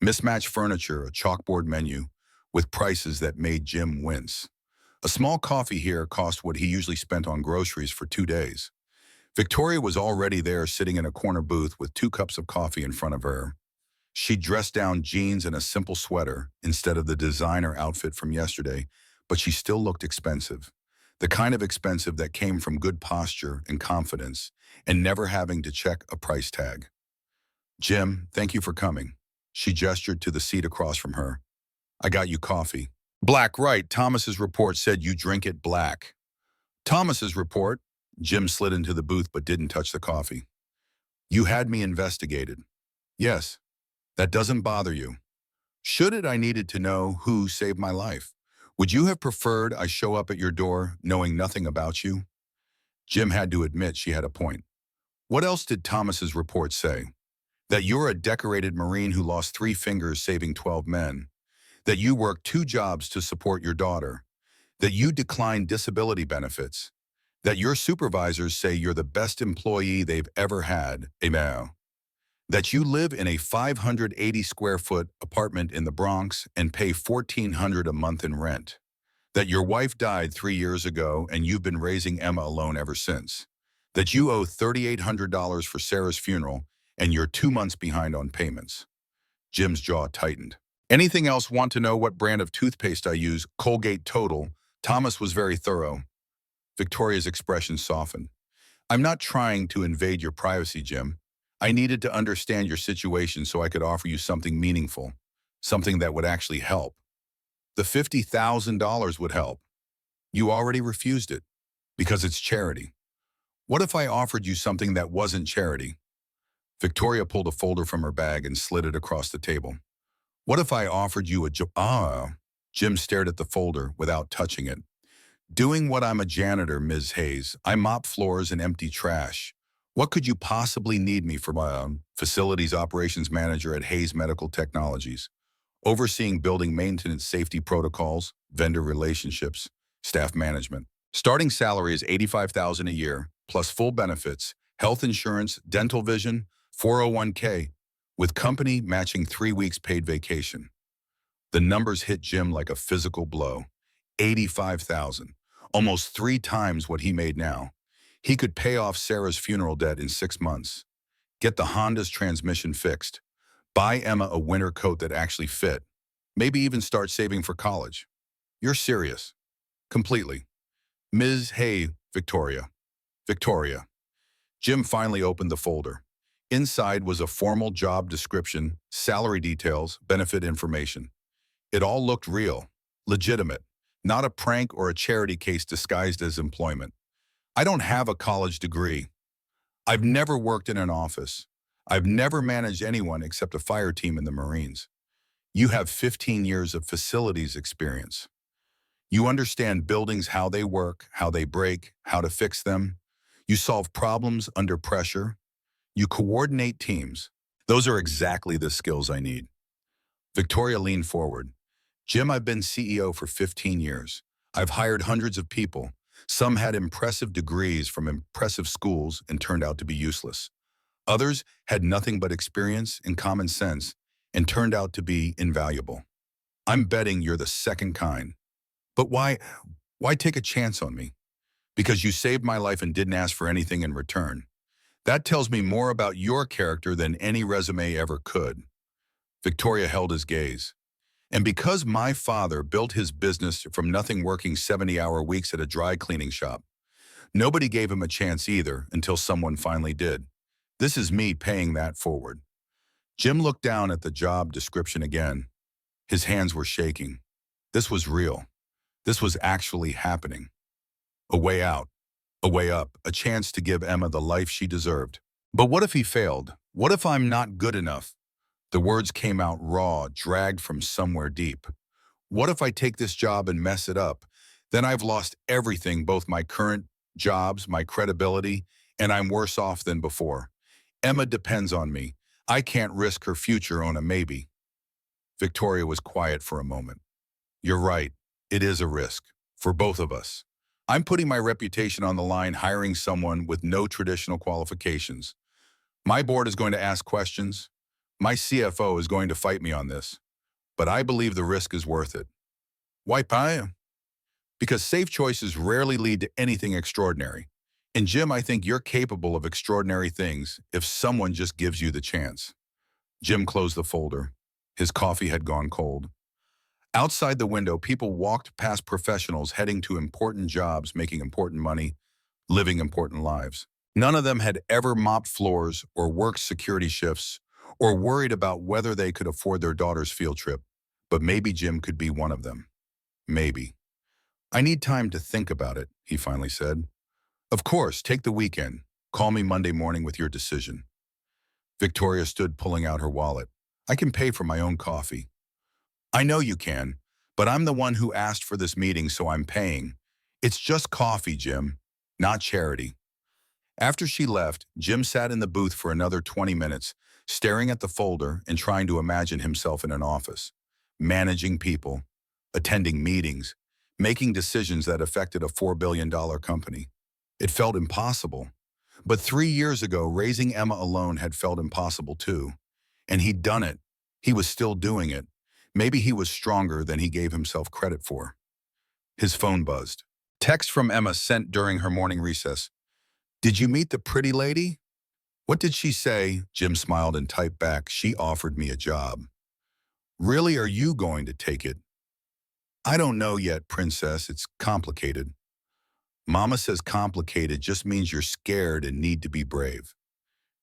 mismatched furniture, a chalkboard menu, with prices that made Jim wince. A small coffee here cost what he usually spent on groceries for 2 days. Victoria was already there sitting in a corner booth with 2 cups of coffee in front of her. She dressed down jeans and a simple sweater instead of the designer outfit from yesterday, but she still looked expensive. The kind of expensive that came from good posture and confidence and never having to check a price tag. Jim, thank you for coming. She gestured to the seat across from her. I got you coffee. Black, right. Thomas's report said you drink it black. Thomas's report? Jim slid into the booth but didn't touch the coffee. You had me investigated. Yes, that doesn't bother you. Should it, I needed to know who saved my life. Would you have preferred I show up at your door knowing nothing about you? Jim had to admit she had a point. What else did Thomas's report say? That you're a decorated Marine who lost 3 fingers saving 12 men. That you worked 2 jobs to support your daughter. That you declined disability benefits. That your supervisors say you're the best employee they've ever had. Amen. That you live in a 580 square foot apartment in the Bronx and pay $1,400 a month in rent. That your wife died 3 years ago and you've been raising Emma alone ever since. That you owe $3,800 for Sarah's funeral and you're 2 months behind on payments. Jim's jaw tightened. Anything else? Want to know what brand of toothpaste I use? Colgate Total. Thomas was very thorough. Victoria's expression softened. I'm not trying to invade your privacy, Jim. I needed to understand your situation so I could offer you something meaningful, something that would actually help. The $50,000 would help. You already refused it because it's charity. What if I offered you something that wasn't charity? Victoria pulled a folder from her bag and slid it across the table. What if I offered you a job? Jim stared at the folder without touching it. Doing what? I'm a janitor, Ms. Hayes. I mop floors and empty trash. What could you possibly need me for? My facilities operations manager at Hayes Medical Technologies, overseeing building maintenance safety protocols, vendor relationships, staff management. Starting salary is $85,000 a year, plus full benefits, health insurance, dental vision, 401k, with company matching 3 weeks paid vacation. The numbers hit Jim like a physical blow. $85,000, almost 3 times what he made now. He could pay off Sarah's funeral debt in 6 months, get the Honda's transmission fixed, buy Emma a winter coat that actually fit, maybe even start saving for college. You're serious. Completely. Ms. Hay, Victoria. Victoria. Jim finally opened the folder. Inside was a formal job description, salary details, benefit information. It all looked real, legitimate, not a prank or a charity case disguised as employment. I don't have a college degree. I've never worked in an office. I've never managed anyone except a fire team in the Marines. You have 15 years of facilities experience. You understand buildings, how they work, how they break, how to fix them. You solve problems under pressure. You coordinate teams. Those are exactly the skills I need. Victoria leaned forward. Jim, I've been CEO for 15 years. I've hired hundreds of people. Some had impressive degrees from impressive schools and turned out to be useless. Others had nothing but experience and common sense and turned out to be invaluable. I'm betting you're the second kind. But why take a chance on me? Because you saved my life and didn't ask for anything in return. That tells me more about your character than any resume ever could. Victoria held his gaze. And because my father built his business from nothing, working 70-hour weeks at a dry cleaning shop, nobody gave him a chance either until someone finally did. This is me paying that forward. Jim looked down at the job description again. His hands were shaking. This was real. This was actually happening. A way out, a way up, a chance to give Emma the life she deserved. But what if he failed? What if I'm not good enough? The words came out raw, dragged from somewhere deep. What if I take this job and mess it up? Then I've lost everything, both my current jobs, my credibility, and I'm worse off than before. Emma depends on me. I can't risk her future on a maybe. Victoria was quiet for a moment. You're right. It is a risk. For both of us. I'm putting my reputation on the line hiring someone with no traditional qualifications. My board is going to ask questions. My CFO is going to fight me on this. But I believe the risk is worth it. Why pie? Because safe choices rarely lead to anything extraordinary. And Jim, I think you're capable of extraordinary things if someone just gives you the chance. Jim closed the folder. His coffee had gone cold. Outside the window, people walked past professionals heading to important jobs, making important money, living important lives. None of them had ever mopped floors or worked security shifts or worried about whether they could afford their daughter's field trip. But maybe Jim could be one of them. Maybe. I need time to think about it, he finally said. Of course, take the weekend. Call me Monday morning with your decision. Victoria stood pulling out her wallet. I can pay for my own coffee. I know you can, but I'm the one who asked for this meeting, so I'm paying. It's just coffee, Jim, not charity. After she left, Jim sat in the booth for another 20 minutes, staring at the folder and trying to imagine himself in an office, managing people, attending meetings, making decisions that affected a $4 billion company. It felt impossible. But 3 years ago, raising Emma alone had felt impossible too. And he'd done it. He was still doing it. Maybe he was stronger than he gave himself credit for. His phone buzzed. Text from Emma sent during her morning recess. Did you meet the pretty lady? What did she say? Jim smiled and typed back, she offered me a job. Really, are you going to take it? I don't know yet, princess. It's complicated. Mama says complicated just means you're scared and need to be brave.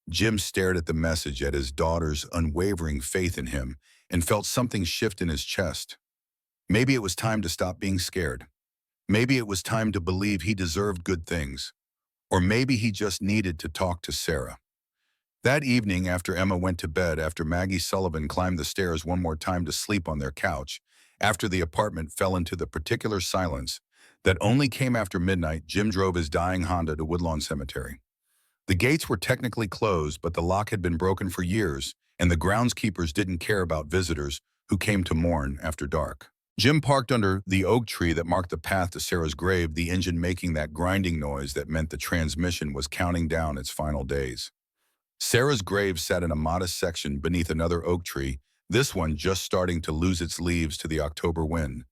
Jim stared at the message, at his daughter's unwavering faith in him, and felt something shift in his chest. Maybe it was time to stop being scared. Maybe it was time to believe he deserved good things. Or maybe he just needed to talk to Sarah. That evening, after Emma went to bed, after Maggie Sullivan climbed the stairs one more time to sleep on their couch, after the apartment fell into the particular silence that only came after midnight, Jim drove his dying Honda to Woodlawn Cemetery. The gates were technically closed, but the lock had been broken for years, and the groundskeepers didn't care about visitors who came to mourn after dark. Jim parked under the oak tree that marked the path to Sarah's grave, the engine making that grinding noise that meant the transmission was counting down its final days. Sarah's grave sat in a modest section beneath another oak tree, this one just starting to lose its leaves to the October wind.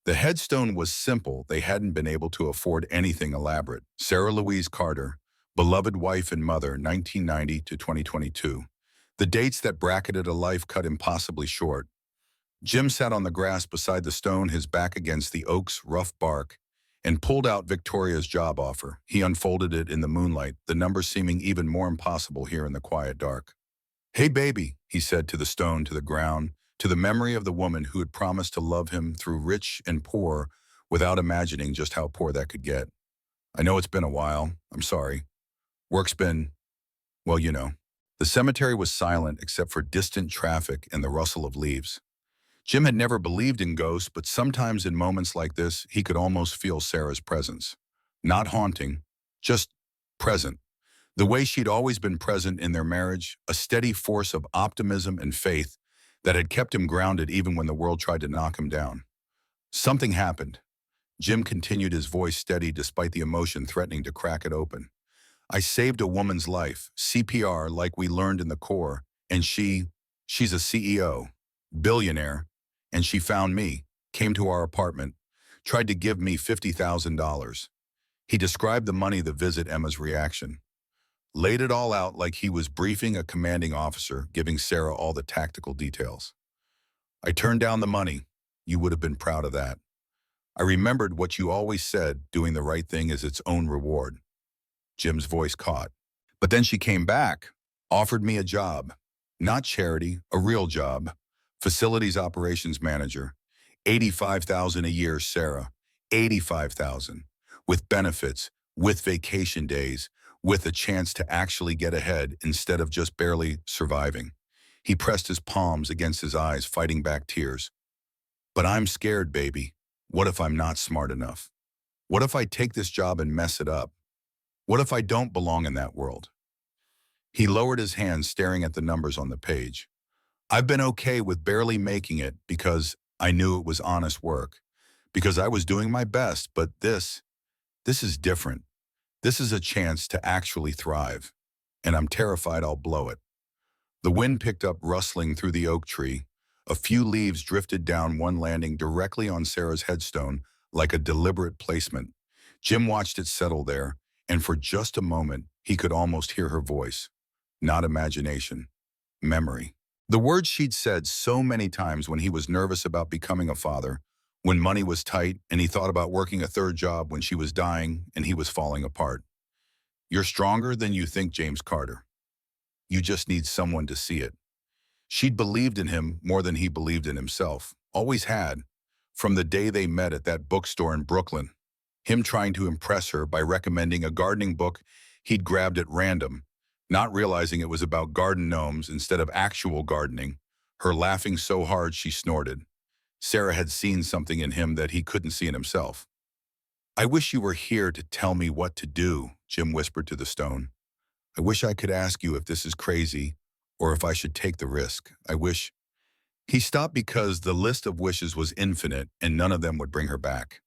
The headstone was simple. They hadn't been able to afford anything elaborate. Sarah Louise Carter, beloved wife and mother, 1990 to 2022. The dates that bracketed a life cut impossibly short. Jim sat on the grass beside the stone, his back against the oak's rough bark, and pulled out Victoria's job offer. He unfolded it in the moonlight, the numbers seeming even more impossible here in the quiet dark. Hey, baby, he said to the stone, to the ground, to the memory of the woman who had promised to love him through rich and poor without imagining just how poor that could get. I know it's been a while. I'm sorry. Work's been, well, you know. The cemetery was silent except for distant traffic and the rustle of leaves. Jim had never believed in ghosts, but sometimes in moments like this, he could almost feel Sarah's presence. Not haunting, just present. The way she'd always been present in their marriage, a steady force of optimism and faith that had kept him grounded even when the world tried to knock him down. Something happened. Jim continued, his voice steady despite the emotion threatening to crack it open. I saved a woman's life, CPR like we learned in the Corps, and she's a CEO, billionaire, and she found me, came to our apartment, tried to give me $50,000. He described the money, the visit, Emma's reaction. Laid it all out like he was briefing a commanding officer, giving Sarah all the tactical details. I turned down the money. You would have been proud of that. I remembered what you always said, doing the right thing is its own reward. Jim's voice caught. But then she came back, offered me a job. Not charity, a real job. Facilities operations manager. $85,000 a year, Sarah. $85,000. With benefits, with vacation days, with a chance to actually get ahead instead of just barely surviving. He pressed his palms against his eyes, fighting back tears. But I'm scared, baby. What if I'm not smart enough? What if I take this job and mess it up? What if I don't belong in that world? He lowered his hands, staring at the numbers on the page. I've been okay with barely making it because I knew it was honest work, because I was doing my best, but this This is different. This is a chance to actually thrive. And I'm terrified I'll blow it. The wind picked up rustling through the oak tree. A few leaves drifted down, one landing directly on Sarah's headstone like a deliberate placement. Jim watched it settle there, and for just a moment, he could almost hear her voice. Not imagination, memory. The words she'd said so many times when he was nervous about becoming a father, when money was tight and he thought about working a third job when she was dying and he was falling apart. You're stronger than you think, James Carter. You just need someone to see it. She'd believed in him more than he believed in himself, always had, from the day they met at that bookstore in Brooklyn. Him trying to impress her by recommending a gardening book he'd grabbed at random, not realizing it was about garden gnomes instead of actual gardening, her laughing so hard she snorted. Sarah had seen something in him that he couldn't see in himself. I wish you were here to tell me what to do, Jim whispered to the stone. I wish I could ask you if this is crazy or if I should take the risk. I wish. He stopped because the list of wishes was infinite and none of them would bring her back.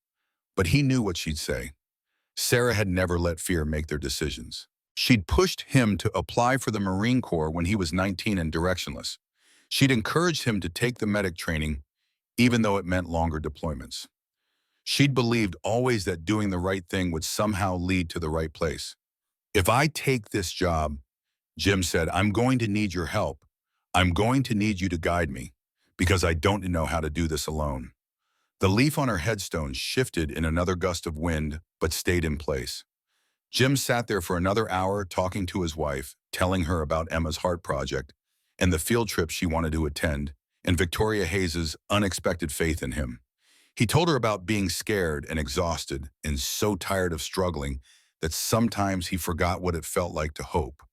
But he knew what she'd say. Sarah had never let fear make their decisions. She'd pushed him to apply for the Marine Corps when he was 19 and directionless. She'd encouraged him to take the medic training, even though it meant longer deployments. She'd believed always that doing the right thing would somehow lead to the right place. If I take this job, Jim said, I'm going to need your help. I'm going to need you to guide me, because I don't know how to do this alone. The leaf on her headstone shifted in another gust of wind, but stayed in place. Jim sat there for another hour talking to his wife, telling her about Emma's heart project and the field trip she wanted to attend, and Victoria Hayes's unexpected faith in him. He told her about being scared and exhausted and so tired of struggling that sometimes he forgot what it felt like to hope.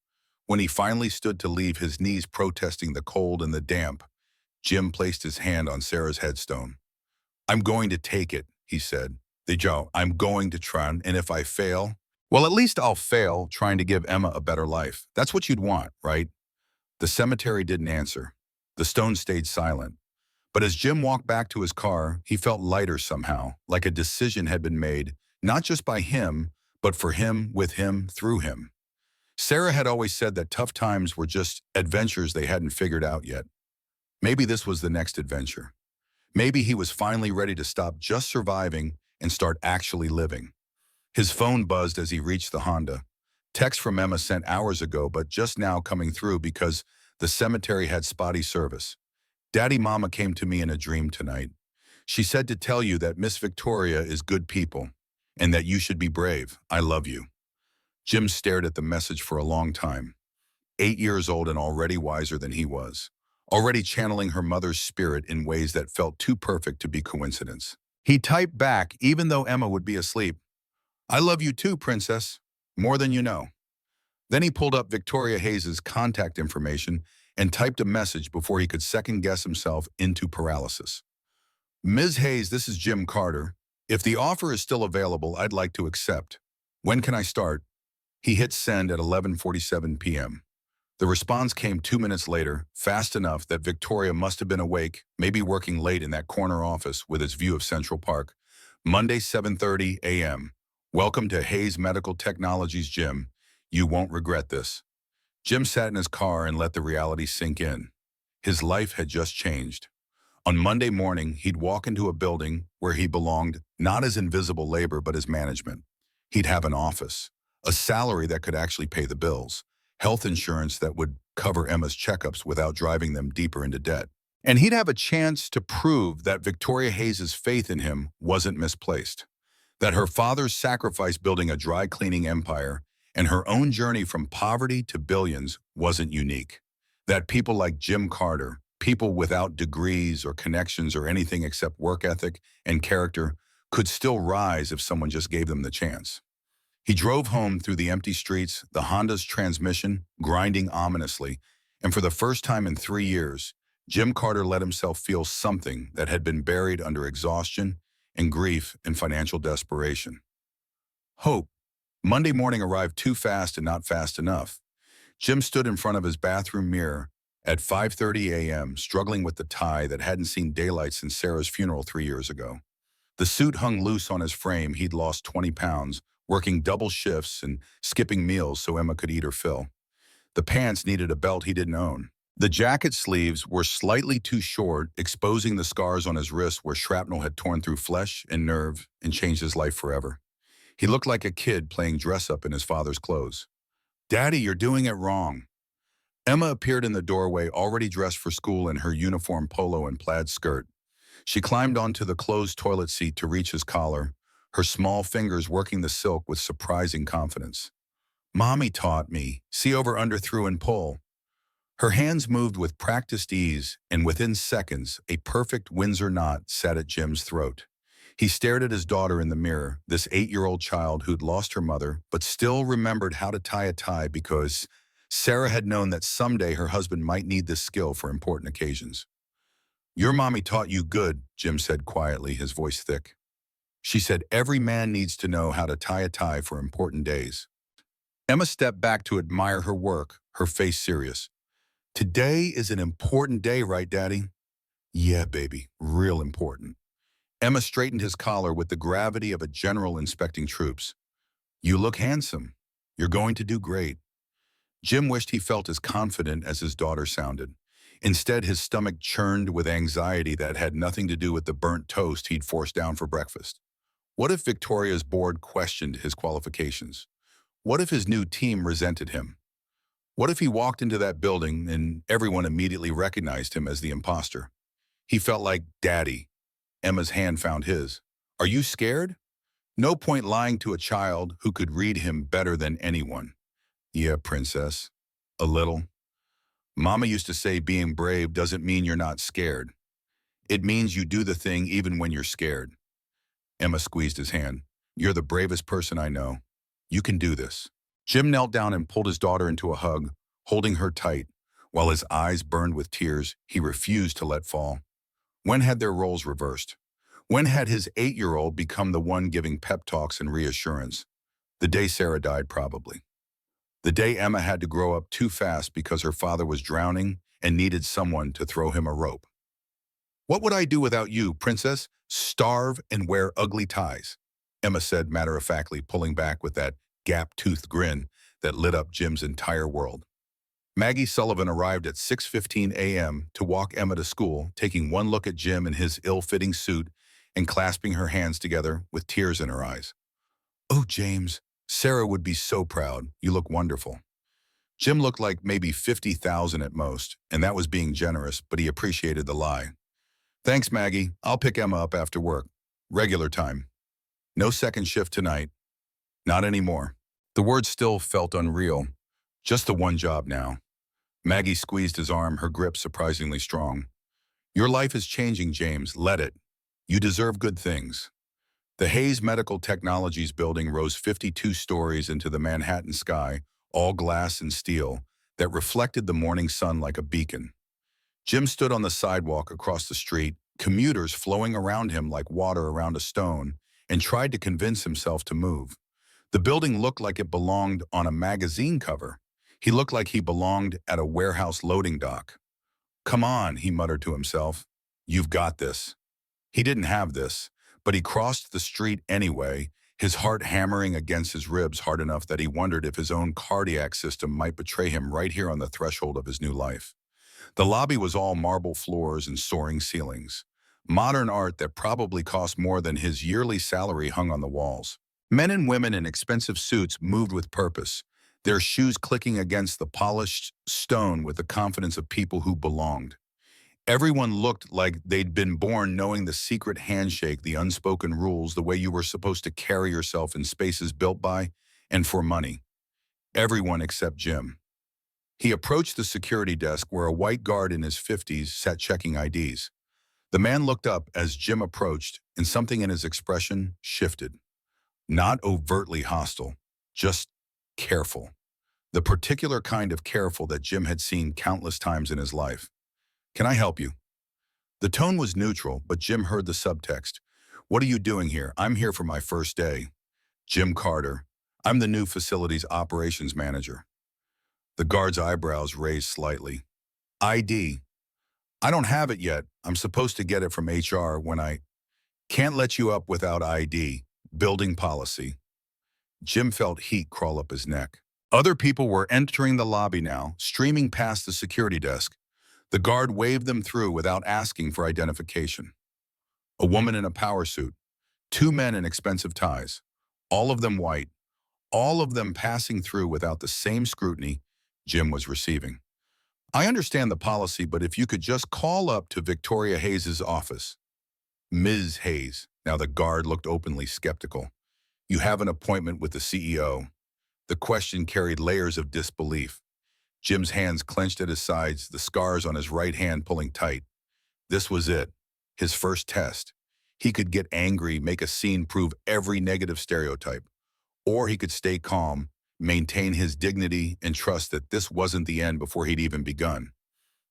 When he finally stood to leave, his knees protesting the cold and the damp, Jim placed his hand on Sarah's headstone. I'm going to take it, he said. I'm going to try, and if I fail, well, at least I'll fail trying to give Emma a better life. That's what you'd want, right? The cemetery didn't answer. The stone stayed silent. But as Jim walked back to his car, he felt lighter somehow, like a decision had been made, not just by him, but for him, with him, through him. Sarah had always said that tough times were just adventures they hadn't figured out yet. Maybe this was the next adventure. Maybe he was finally ready to stop just surviving and start actually living. His phone buzzed as he reached the Honda. Text from Emma sent hours ago, but just now coming through because the cemetery had spotty service. Daddy Mama came to me in a dream tonight. She said to tell you that Miss Victoria is good people and that you should be brave. I love you. Jim stared at the message for a long time. 8 years old and already wiser than he was. Already channeling her mother's spirit in ways that felt too perfect to be coincidence. He typed back, even though Emma would be asleep. I love you too, princess. More than you know. Then he pulled up Victoria Hayes's contact information and typed a message before he could second-guess himself into paralysis. Ms. Hayes, this is Jim Carter. If the offer is still available, I'd like to accept. When can I start? He hit send at 11:47 p.m. The response came 2 minutes later, fast enough that Victoria must have been awake, maybe working late in that corner office with its view of Central Park. Monday, 7:30 a.m. Welcome to Hayes Medical Technologies, Jim. You won't regret this. Jim sat in his car and let the reality sink in. His life had just changed. On Monday morning, he'd walk into a building where he belonged, not as invisible labor, but as management. He'd have an office, a salary that could actually pay the bills, health insurance that would cover Emma's checkups without driving them deeper into debt. And he'd have a chance to prove that Victoria Hayes's faith in him wasn't misplaced, that her father's sacrifice building a dry cleaning empire and her own journey from poverty to billions wasn't unique, that people like Jim Carter, people without degrees or connections or anything except work ethic and character, could still rise if someone just gave them the chance. He drove home through the empty streets, the Honda's transmission grinding ominously, and for the first time in 3 years, Jim Carter let himself feel something that had been buried under exhaustion and grief and financial desperation. Hope. Monday morning arrived too fast and not fast enough. Jim stood in front of his bathroom mirror at 5:30 a.m., struggling with the tie that hadn't seen daylight since Sarah's funeral 3 years ago. The suit hung loose on his frame. He'd lost 20 pounds, working double shifts and skipping meals so Emma could eat her fill. The pants needed a belt he didn't own. The jacket sleeves were slightly too short, exposing the scars on his wrists where shrapnel had torn through flesh and nerve and changed his life forever. He looked like a kid playing dress-up in his father's clothes. "Daddy, you're doing it wrong." Emma appeared in the doorway, already dressed for school in her uniform polo and plaid skirt. She climbed onto the closed toilet seat to reach his collar, her small fingers working the silk with surprising confidence. "Mommy taught me. See over, under, through, and pull." Her hands moved with practiced ease, and within seconds, a perfect Windsor knot sat at Jim's throat. He stared at his daughter in the mirror, this 8-year-old child who'd lost her mother, but still remembered how to tie a tie because Sarah had known that someday her husband might need this skill for important occasions. "Your mommy taught you good," Jim said quietly, his voice thick. "She said every man needs to know how to tie a tie for important days." Emma stepped back to admire her work, her face serious. "Today is an important day, right, Daddy?" "Yeah, baby, real important." Emma straightened his collar with the gravity of a general inspecting troops. "You look handsome. You're going to do great." Jim wished he felt as confident as his daughter sounded. Instead, his stomach churned with anxiety that had nothing to do with the burnt toast he'd forced down for breakfast. What if Victoria's board questioned his qualifications? What if his new team resented him? What if he walked into that building and everyone immediately recognized him as the imposter? He felt like Daddy. Emma's hand found his. "Are you scared?" No point lying to a child who could read him better than anyone. "Yeah, princess. A little." "Mama used to say being brave doesn't mean you're not scared. It means you do the thing even when you're scared." Emma squeezed his hand. "You're the bravest person I know. You can do this." Jim knelt down and pulled his daughter into a hug, holding her tight. While his eyes burned with tears, he refused to let fall. When had their roles reversed? When had his 8-year-old become the one giving pep talks and reassurance? The day Sarah died, probably. The day Emma had to grow up too fast because her father was drowning and needed someone to throw him a rope. "What would I do without you, princess? Starve and wear ugly ties," Emma said matter-of-factly, pulling back with that gap-toothed grin that lit up Jim's entire world. Maggie Sullivan arrived at 6:15 a.m. to walk Emma to school, taking one look at Jim in his ill-fitting suit and clasping her hands together with tears in her eyes. "Oh, James, Sarah would be so proud. You look wonderful." Jim looked like maybe 50,000 at most, and that was being generous, but he appreciated the lie. "Thanks, Maggie. I'll pick Emma up after work. Regular time. No second shift tonight. Not anymore." The words still felt unreal. Just the one job now. Maggie squeezed his arm, her grip surprisingly strong. "Your life is changing, James. Let it. You deserve good things." The Hayes Medical Technologies building rose 52 stories into the Manhattan sky, all glass and steel, that reflected the morning sun like a beacon. Jim stood on the sidewalk across the street, commuters flowing around him like water around a stone, and tried to convince himself to move. The building looked like it belonged on a magazine cover. He looked like he belonged at a warehouse loading dock. "Come on," he muttered to himself. "You've got this." He didn't have this, but he crossed the street anyway, his heart hammering against his ribs hard enough that he wondered if his own cardiac system might betray him right here on the threshold of his new life. The lobby was all marble floors and soaring ceilings. Modern art that probably cost more than his yearly salary hung on the walls. Men and women in expensive suits moved with purpose, their shoes clicking against the polished stone with the confidence of people who belonged. Everyone looked like they'd been born knowing the secret handshake, the unspoken rules, the way you were supposed to carry yourself in spaces built by and for money. Everyone except Jim. He approached the security desk where a white guard in his 50s sat checking IDs. The man looked up as Jim approached, and something in his expression shifted. Not overtly hostile, just careful. The particular kind of careful that Jim had seen countless times in his life. "Can I help you?" The tone was neutral, but Jim heard the subtext. "What are you doing here?" "I'm here for my first day." "Jim Carter. I'm the new facilities operations manager." The guard's eyebrows raised slightly. "ID. I don't have it yet. I'm supposed to get it from HR when I can't let you up without ID. Building policy." Jim felt heat crawl up his neck. Other people were entering the lobby now, streaming past the security desk. The guard waved them through without asking for identification. A woman in a power suit, two men in expensive ties, all of them white, all of them passing through without the same scrutiny Jim was receiving. I understand the policy, but if you could just call up to Victoria Hayes's office. Ms. Hayes. Now the guard looked openly skeptical. You have an appointment with the CEO. The question carried layers of disbelief. Jim's hands clenched at his sides, the scars on his right hand pulling tight. This was it, his first test. He could get angry, make a scene, prove every negative stereotype. Or he could stay calm, maintain his dignity, and trust that this wasn't the end before he'd even begun.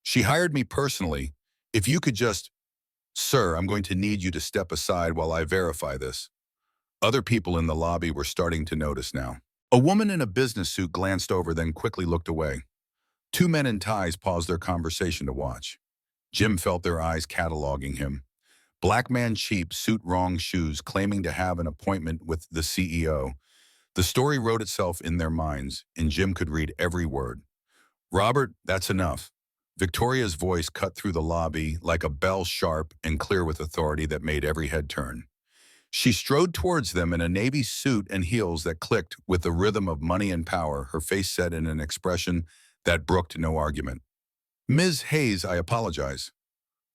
She hired me personally. If you could just, sir, I'm going to need you to step aside while I verify this. Other people in the lobby were starting to notice now. A woman in a business suit glanced over, then quickly looked away. Two men in ties paused their conversation to watch. Jim felt their eyes cataloging him. Black man cheap, suit wrong shoes, claiming to have an appointment with the CEO. The story wrote itself in their minds, and Jim could read every word. Robert, that's enough. Victoria's voice cut through the lobby like a bell, sharp and clear with authority that made every head turn. She strode towards them in a navy suit and heels that clicked with the rhythm of money and power, her face set in an expression that brooked no argument. Ms. Hayes, I apologize.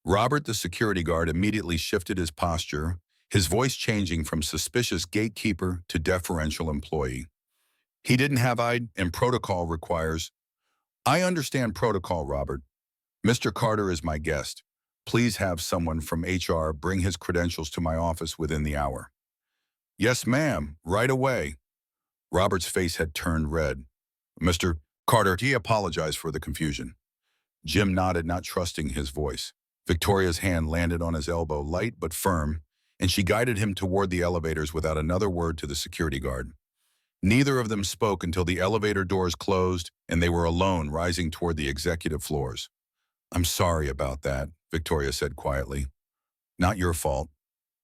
Robert, the security guard, immediately shifted his posture, his voice changing from suspicious gatekeeper to deferential employee. He didn't have ID, and protocol requires. I understand protocol, Robert. Mr. Carter is my guest. Please have someone from HR bring his credentials to my office within the hour. Yes, ma'am, right away. Robert's face had turned red. Mr. Carter, he apologized for the confusion. Jim nodded, not trusting his voice. Victoria's hand landed on his elbow, light but firm, and she guided him toward the elevators without another word to the security guard. Neither of them spoke until the elevator doors closed and they were alone, rising toward the executive floors. I'm sorry about that, Victoria said quietly. Not your fault.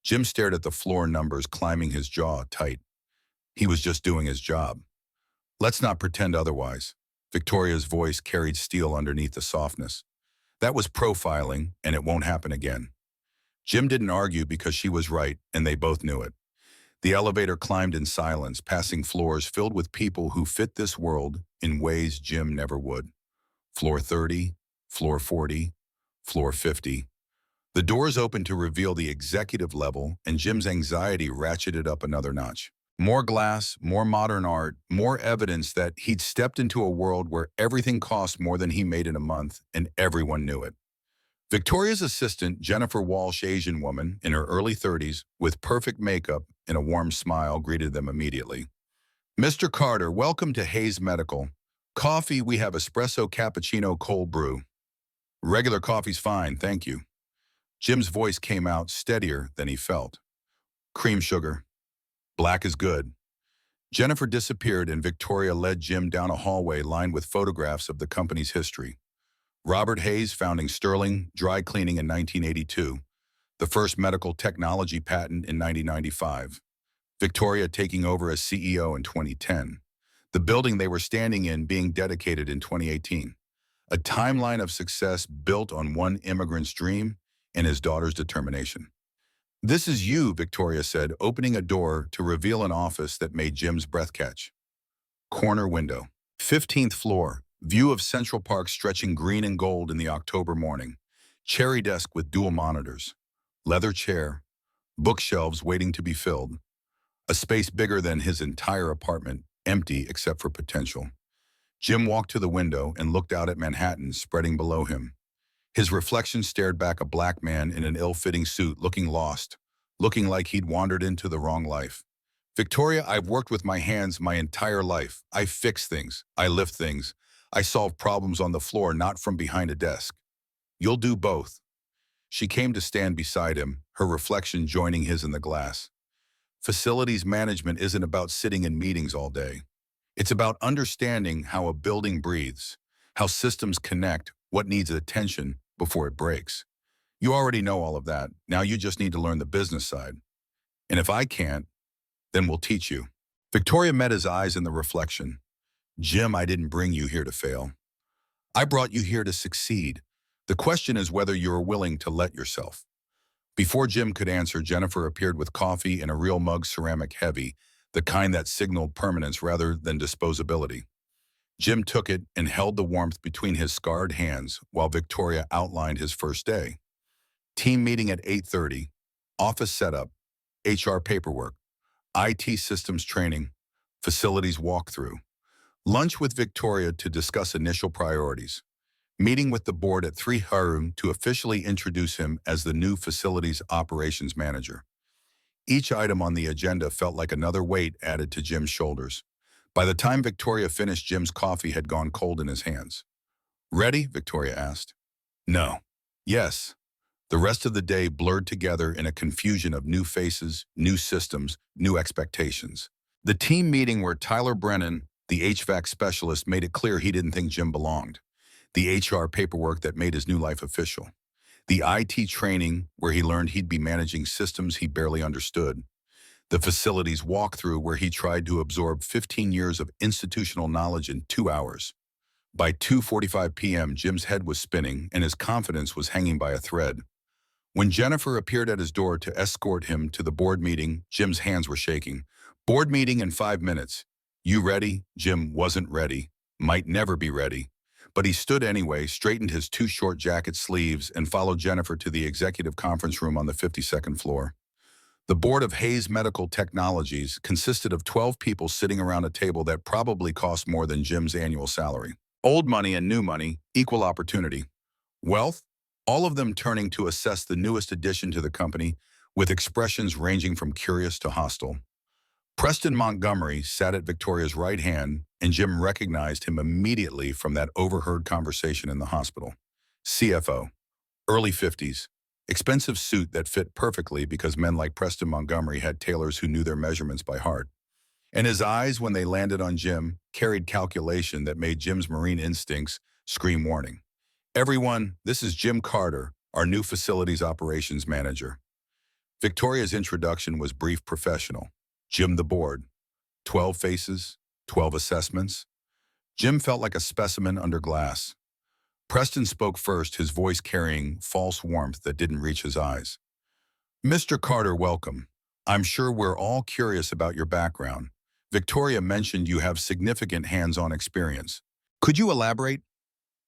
Jim stared at the floor numbers, climbing his jaw tight. He was just doing his job. Let's not pretend otherwise. Victoria's voice carried steel underneath the softness. That was profiling, and it won't happen again. Jim didn't argue because she was right, and they both knew it. The elevator climbed in silence, passing floors filled with people who fit this world in ways Jim never would. Floor 30, floor 40, floor 50. The doors opened to reveal the executive level, and Jim's anxiety ratcheted up another notch. More glass, more modern art, more evidence that he'd stepped into a world where everything cost more than he made in a month, and everyone knew it. Victoria's assistant, Jennifer Walsh, Asian woman in her early 30s, with perfect makeup and a warm smile, greeted them immediately. Mr. Carter, welcome to Hayes Medical. Coffee, we have espresso, cappuccino, cold brew. Regular coffee's fine, thank you. Jim's voice came out steadier than he felt. Cream sugar. Black is good. Jennifer disappeared and Victoria led Jim down a hallway lined with photographs of the company's history. Robert Hayes founding Sterling Dry Cleaning in 1982, the first medical technology patent in 1995. Victoria taking over as CEO in 2010. The building they were standing in being dedicated in 2018. A timeline of success built on one immigrant's dream and his daughter's determination. This is you, Victoria said, opening a door to reveal an office that made Jim's breath catch. Corner window. 15th floor. View of Central Park stretching green and gold in the October morning. Cherry desk with dual monitors. Leather chair. Bookshelves waiting to be filled. A space bigger than his entire apartment, empty except for potential. Jim walked to the window and looked out at Manhattan spreading below him. His reflection stared back a black man in an ill-fitting suit, looking lost, looking like he'd wandered into the wrong life. Victoria, I've worked with my hands my entire life. I fix things. I lift things. I solve problems on the floor, not from behind a desk. You'll do both. She came to stand beside him, her reflection joining his in the glass. Facilities management isn't about sitting in meetings all day. It's about understanding how a building breathes, how systems connect, what needs attention before it breaks. You already know all of that. Now you just need to learn the business side. And if I can't, then we'll teach you. Victoria met his eyes in the reflection. Jim, I didn't bring you here to fail. I brought you here to succeed. The question is whether you're willing to let yourself. Before Jim could answer, Jennifer appeared with coffee in a real mug, ceramic heavy, the kind that signaled permanence rather than disposability. Jim took it and held the warmth between his scarred hands while Victoria outlined his first day. Team meeting at 8:30, office setup, HR paperwork, IT systems training, facilities walkthrough, lunch with Victoria to discuss initial priorities, meeting with the board at 3 to officially introduce him as the new facilities operations manager. Each item on the agenda felt like another weight added to Jim's shoulders. By the time Victoria finished, Jim's coffee had gone cold in his hands. Ready? Victoria asked. No. Yes. The rest of the day blurred together in a confusion of new faces, new systems, new expectations. The team meeting where Tyler Brennan, the HVAC specialist, made it clear he didn't think Jim belonged. The HR paperwork that made his new life official. The IT training where he learned he'd be managing systems he barely understood. The facilities walkthrough where he tried to absorb 15 years of institutional knowledge in 2 hours. By 2:45 p.m., Jim's head was spinning and his confidence was hanging by a thread. When Jennifer appeared at his door to escort him to the board meeting, Jim's hands were shaking. Board meeting in 5 minutes. You ready? Jim wasn't ready. Might never be ready. But he stood anyway, straightened his too short jacket sleeves, and followed Jennifer to the executive conference room on the 52nd floor. The board of Hayes Medical Technologies consisted of 12 people sitting around a table that probably cost more than Jim's annual salary. Old money and new money, equal opportunity. Wealth, all of them turning to assess the newest addition to the company, with expressions ranging from curious to hostile. Preston Montgomery sat at Victoria's right hand, and Jim recognized him immediately from that overheard conversation in the hospital. CFO, early 50s, expensive suit that fit perfectly because men like Preston Montgomery had tailors who knew their measurements by heart. And his eyes, when they landed on Jim, carried calculation that made Jim's marine instincts scream warning. Everyone, this is Jim Carter, our new facilities operations manager. Victoria's introduction was brief, professional. Jim the board. 12 faces, 12 assessments. Jim felt like a specimen under glass. Preston spoke first, his voice carrying false warmth that didn't reach his eyes. Mr. Carter, welcome. I'm sure we're all curious about your background. Victoria mentioned you have significant hands-on experience. Could you elaborate?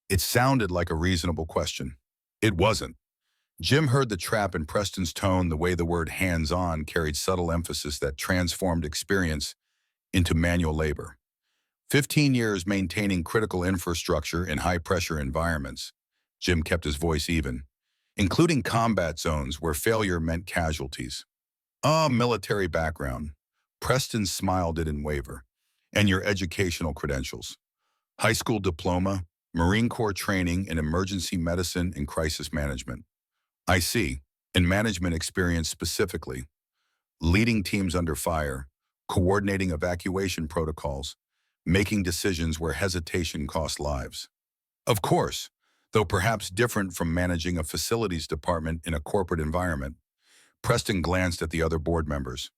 It sounded like a reasonable question. It wasn't. Jim heard the trap in Preston's tone, the way the word hands-on carried subtle emphasis that transformed experience into manual labor. 15 years maintaining critical infrastructure in high-pressure environments. Jim kept his voice even, including combat zones where failure meant casualties. Military background. Preston smile didn't waver. And your educational credentials. High school diploma, Marine Corps training in emergency medicine and crisis management. I see. And management experience specifically. Leading teams under fire, coordinating evacuation protocols, making decisions where hesitation cost lives. Of course, though perhaps different from managing a facilities department in a corporate environment. Preston glanced at the other board members.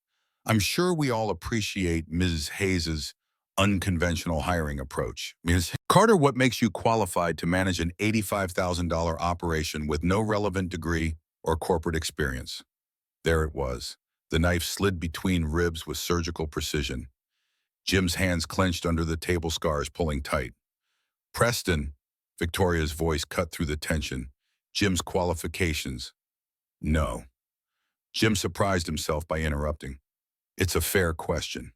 I'm sure we all appreciate Ms. Hayes's unconventional hiring approach. Ms. Carter, what makes you qualified to manage an $85,000 operation with no relevant degree or corporate experience? There it was. The knife slid between ribs with surgical precision. Jim's hands clenched under the table scars, pulling tight. Preston, Victoria's voice cut through the tension. Jim's qualifications. No. Jim surprised himself by interrupting. It's a fair question.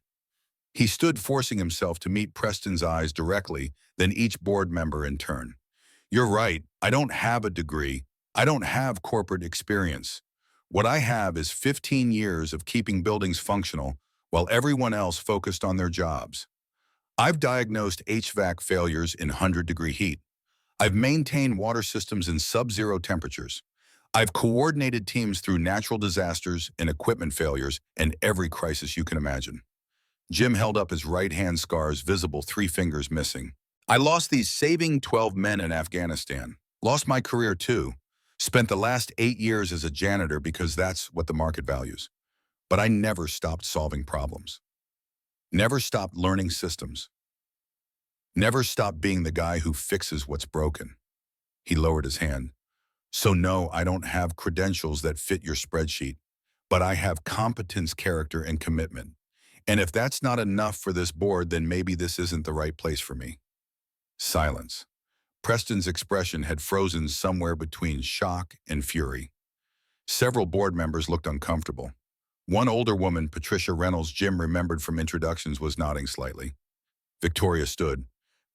He stood, forcing himself to meet Preston's eyes directly, then each board member in turn. You're right. I don't have a degree. I don't have corporate experience. What I have is 15 years of keeping buildings functional while everyone else focused on their jobs. I've diagnosed HVAC failures in 100-degree heat. I've maintained water systems in sub-zero temperatures. I've coordinated teams through natural disasters and equipment failures and every crisis you can imagine. Jim held up his right hand, scars visible, 3 fingers missing. I lost these saving 12 men in Afghanistan. Lost my career too. Spent the last 8 years as a janitor because that's what the market values. But I never stopped solving problems. Never stop learning systems. Never stop being the guy who fixes what's broken. He lowered his hand. So no, I don't have credentials that fit your spreadsheet, but I have competence, character, and commitment. And if that's not enough for this board, then maybe this isn't the right place for me. Silence. Preston's expression had frozen somewhere between shock and fury. Several board members looked uncomfortable. One older woman, Patricia Reynolds, Jim remembered from introductions, was nodding slightly. Victoria stood.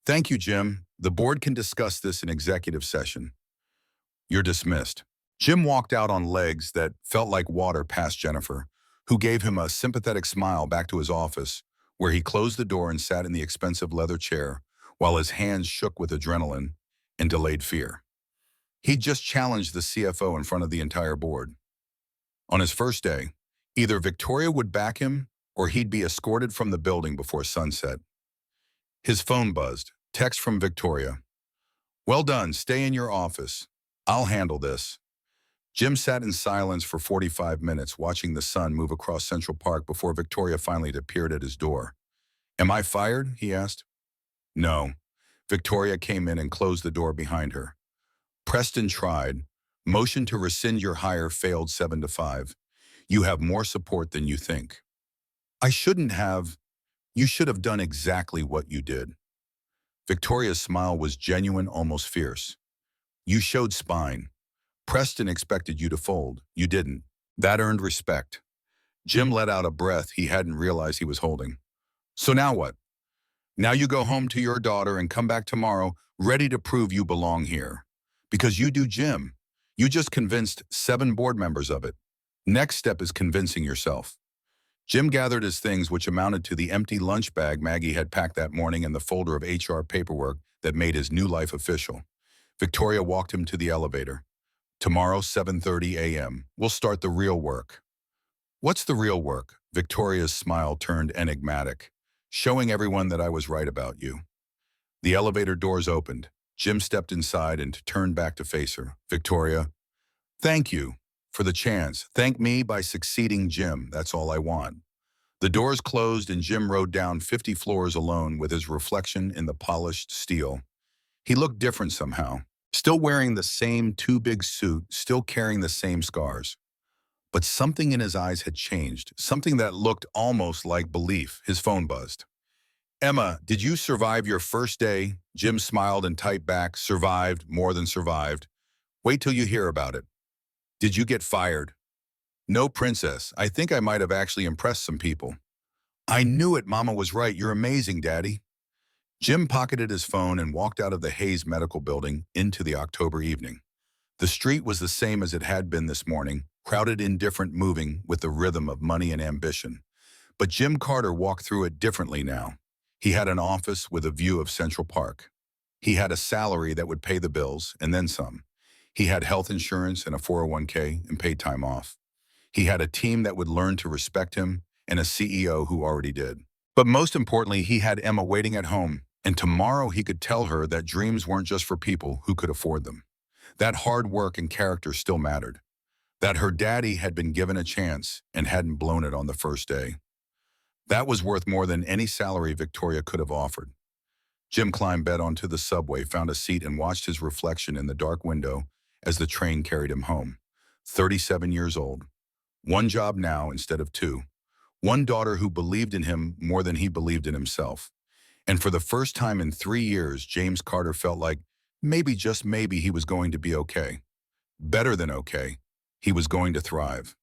Thank you, Jim. The board can discuss this in executive session. You're dismissed. Jim walked out on legs that felt like water past Jennifer, who gave him a sympathetic smile, back to his office, where he closed the door and sat in the expensive leather chair while his hands shook with adrenaline and delayed fear. He'd just challenged the CFO in front of the entire board. On his first day, either Victoria would back him or he'd be escorted from the building before sunset. His phone buzzed. Text from Victoria. Well done, stay in your office. I'll handle this. Jim sat in silence for 45 minutes, watching the sun move across Central Park before Victoria finally appeared at his door. Am I fired? He asked. No. Victoria came in and closed the door behind her. Preston tried. Motion to rescind your hire failed 7-5. You have more support than you think. I shouldn't have. You should have done exactly what you did. Victoria's smile was genuine, almost fierce. You showed spine. Preston expected you to fold. You didn't. That earned respect. Jim let out a breath he hadn't realized he was holding. So now what? Now you go home to your daughter and come back tomorrow ready to prove you belong here. Because you do, Jim. You just convinced 7 board members of it. Next step is convincing yourself. Jim gathered his things, which amounted to the empty lunch bag Maggie had packed that morning and the folder of HR paperwork that made his new life official. Victoria walked him to the elevator. Tomorrow, 7:30 a.m. We'll start the real work. What's the real work? Victoria's smile turned enigmatic, showing everyone that I was right about you. The elevator doors opened. Jim stepped inside and turned back to face her. Victoria, thank you for the chance. Thank me by succeeding, Jim. That's all I want. The doors closed and Jim rode down 50 floors alone with his reflection in the polished steel. He looked different somehow. Still wearing the same too big suit, still carrying the same scars. But something in his eyes had changed, something that looked almost like belief. His phone buzzed. Emma, did you survive your first day? Jim smiled and typed back, survived, more than survived. Wait till you hear about it. Did you get fired? No, princess. I think I might have actually impressed some people. I knew it, Mama was right. You're amazing, Daddy. Jim pocketed his phone and walked out of the Hayes Medical Building into the October evening. The street was the same as it had been this morning, crowded, indifferent, moving with the rhythm of money and ambition. But Jim Carter walked through it differently now. He had an office with a view of Central Park. He had a salary that would pay the bills, and then some. He had health insurance and a 401k and paid time off. He had a team that would learn to respect him and a CEO who already did. But most importantly, he had Emma waiting at home. And tomorrow he could tell her that dreams weren't just for people who could afford them. That hard work and character still mattered. That her daddy had been given a chance and hadn't blown it on the first day. That was worth more than any salary Victoria could have offered. Jim climbed bed onto the subway, found a seat, and watched his reflection in the dark window as the train carried him home. 37 years old. One job now instead of 2. One daughter who believed in him more than he believed in himself. And for the first time in 3 years, James Carter felt like maybe, just maybe, he was going to be okay. Better than okay. He was going to thrive.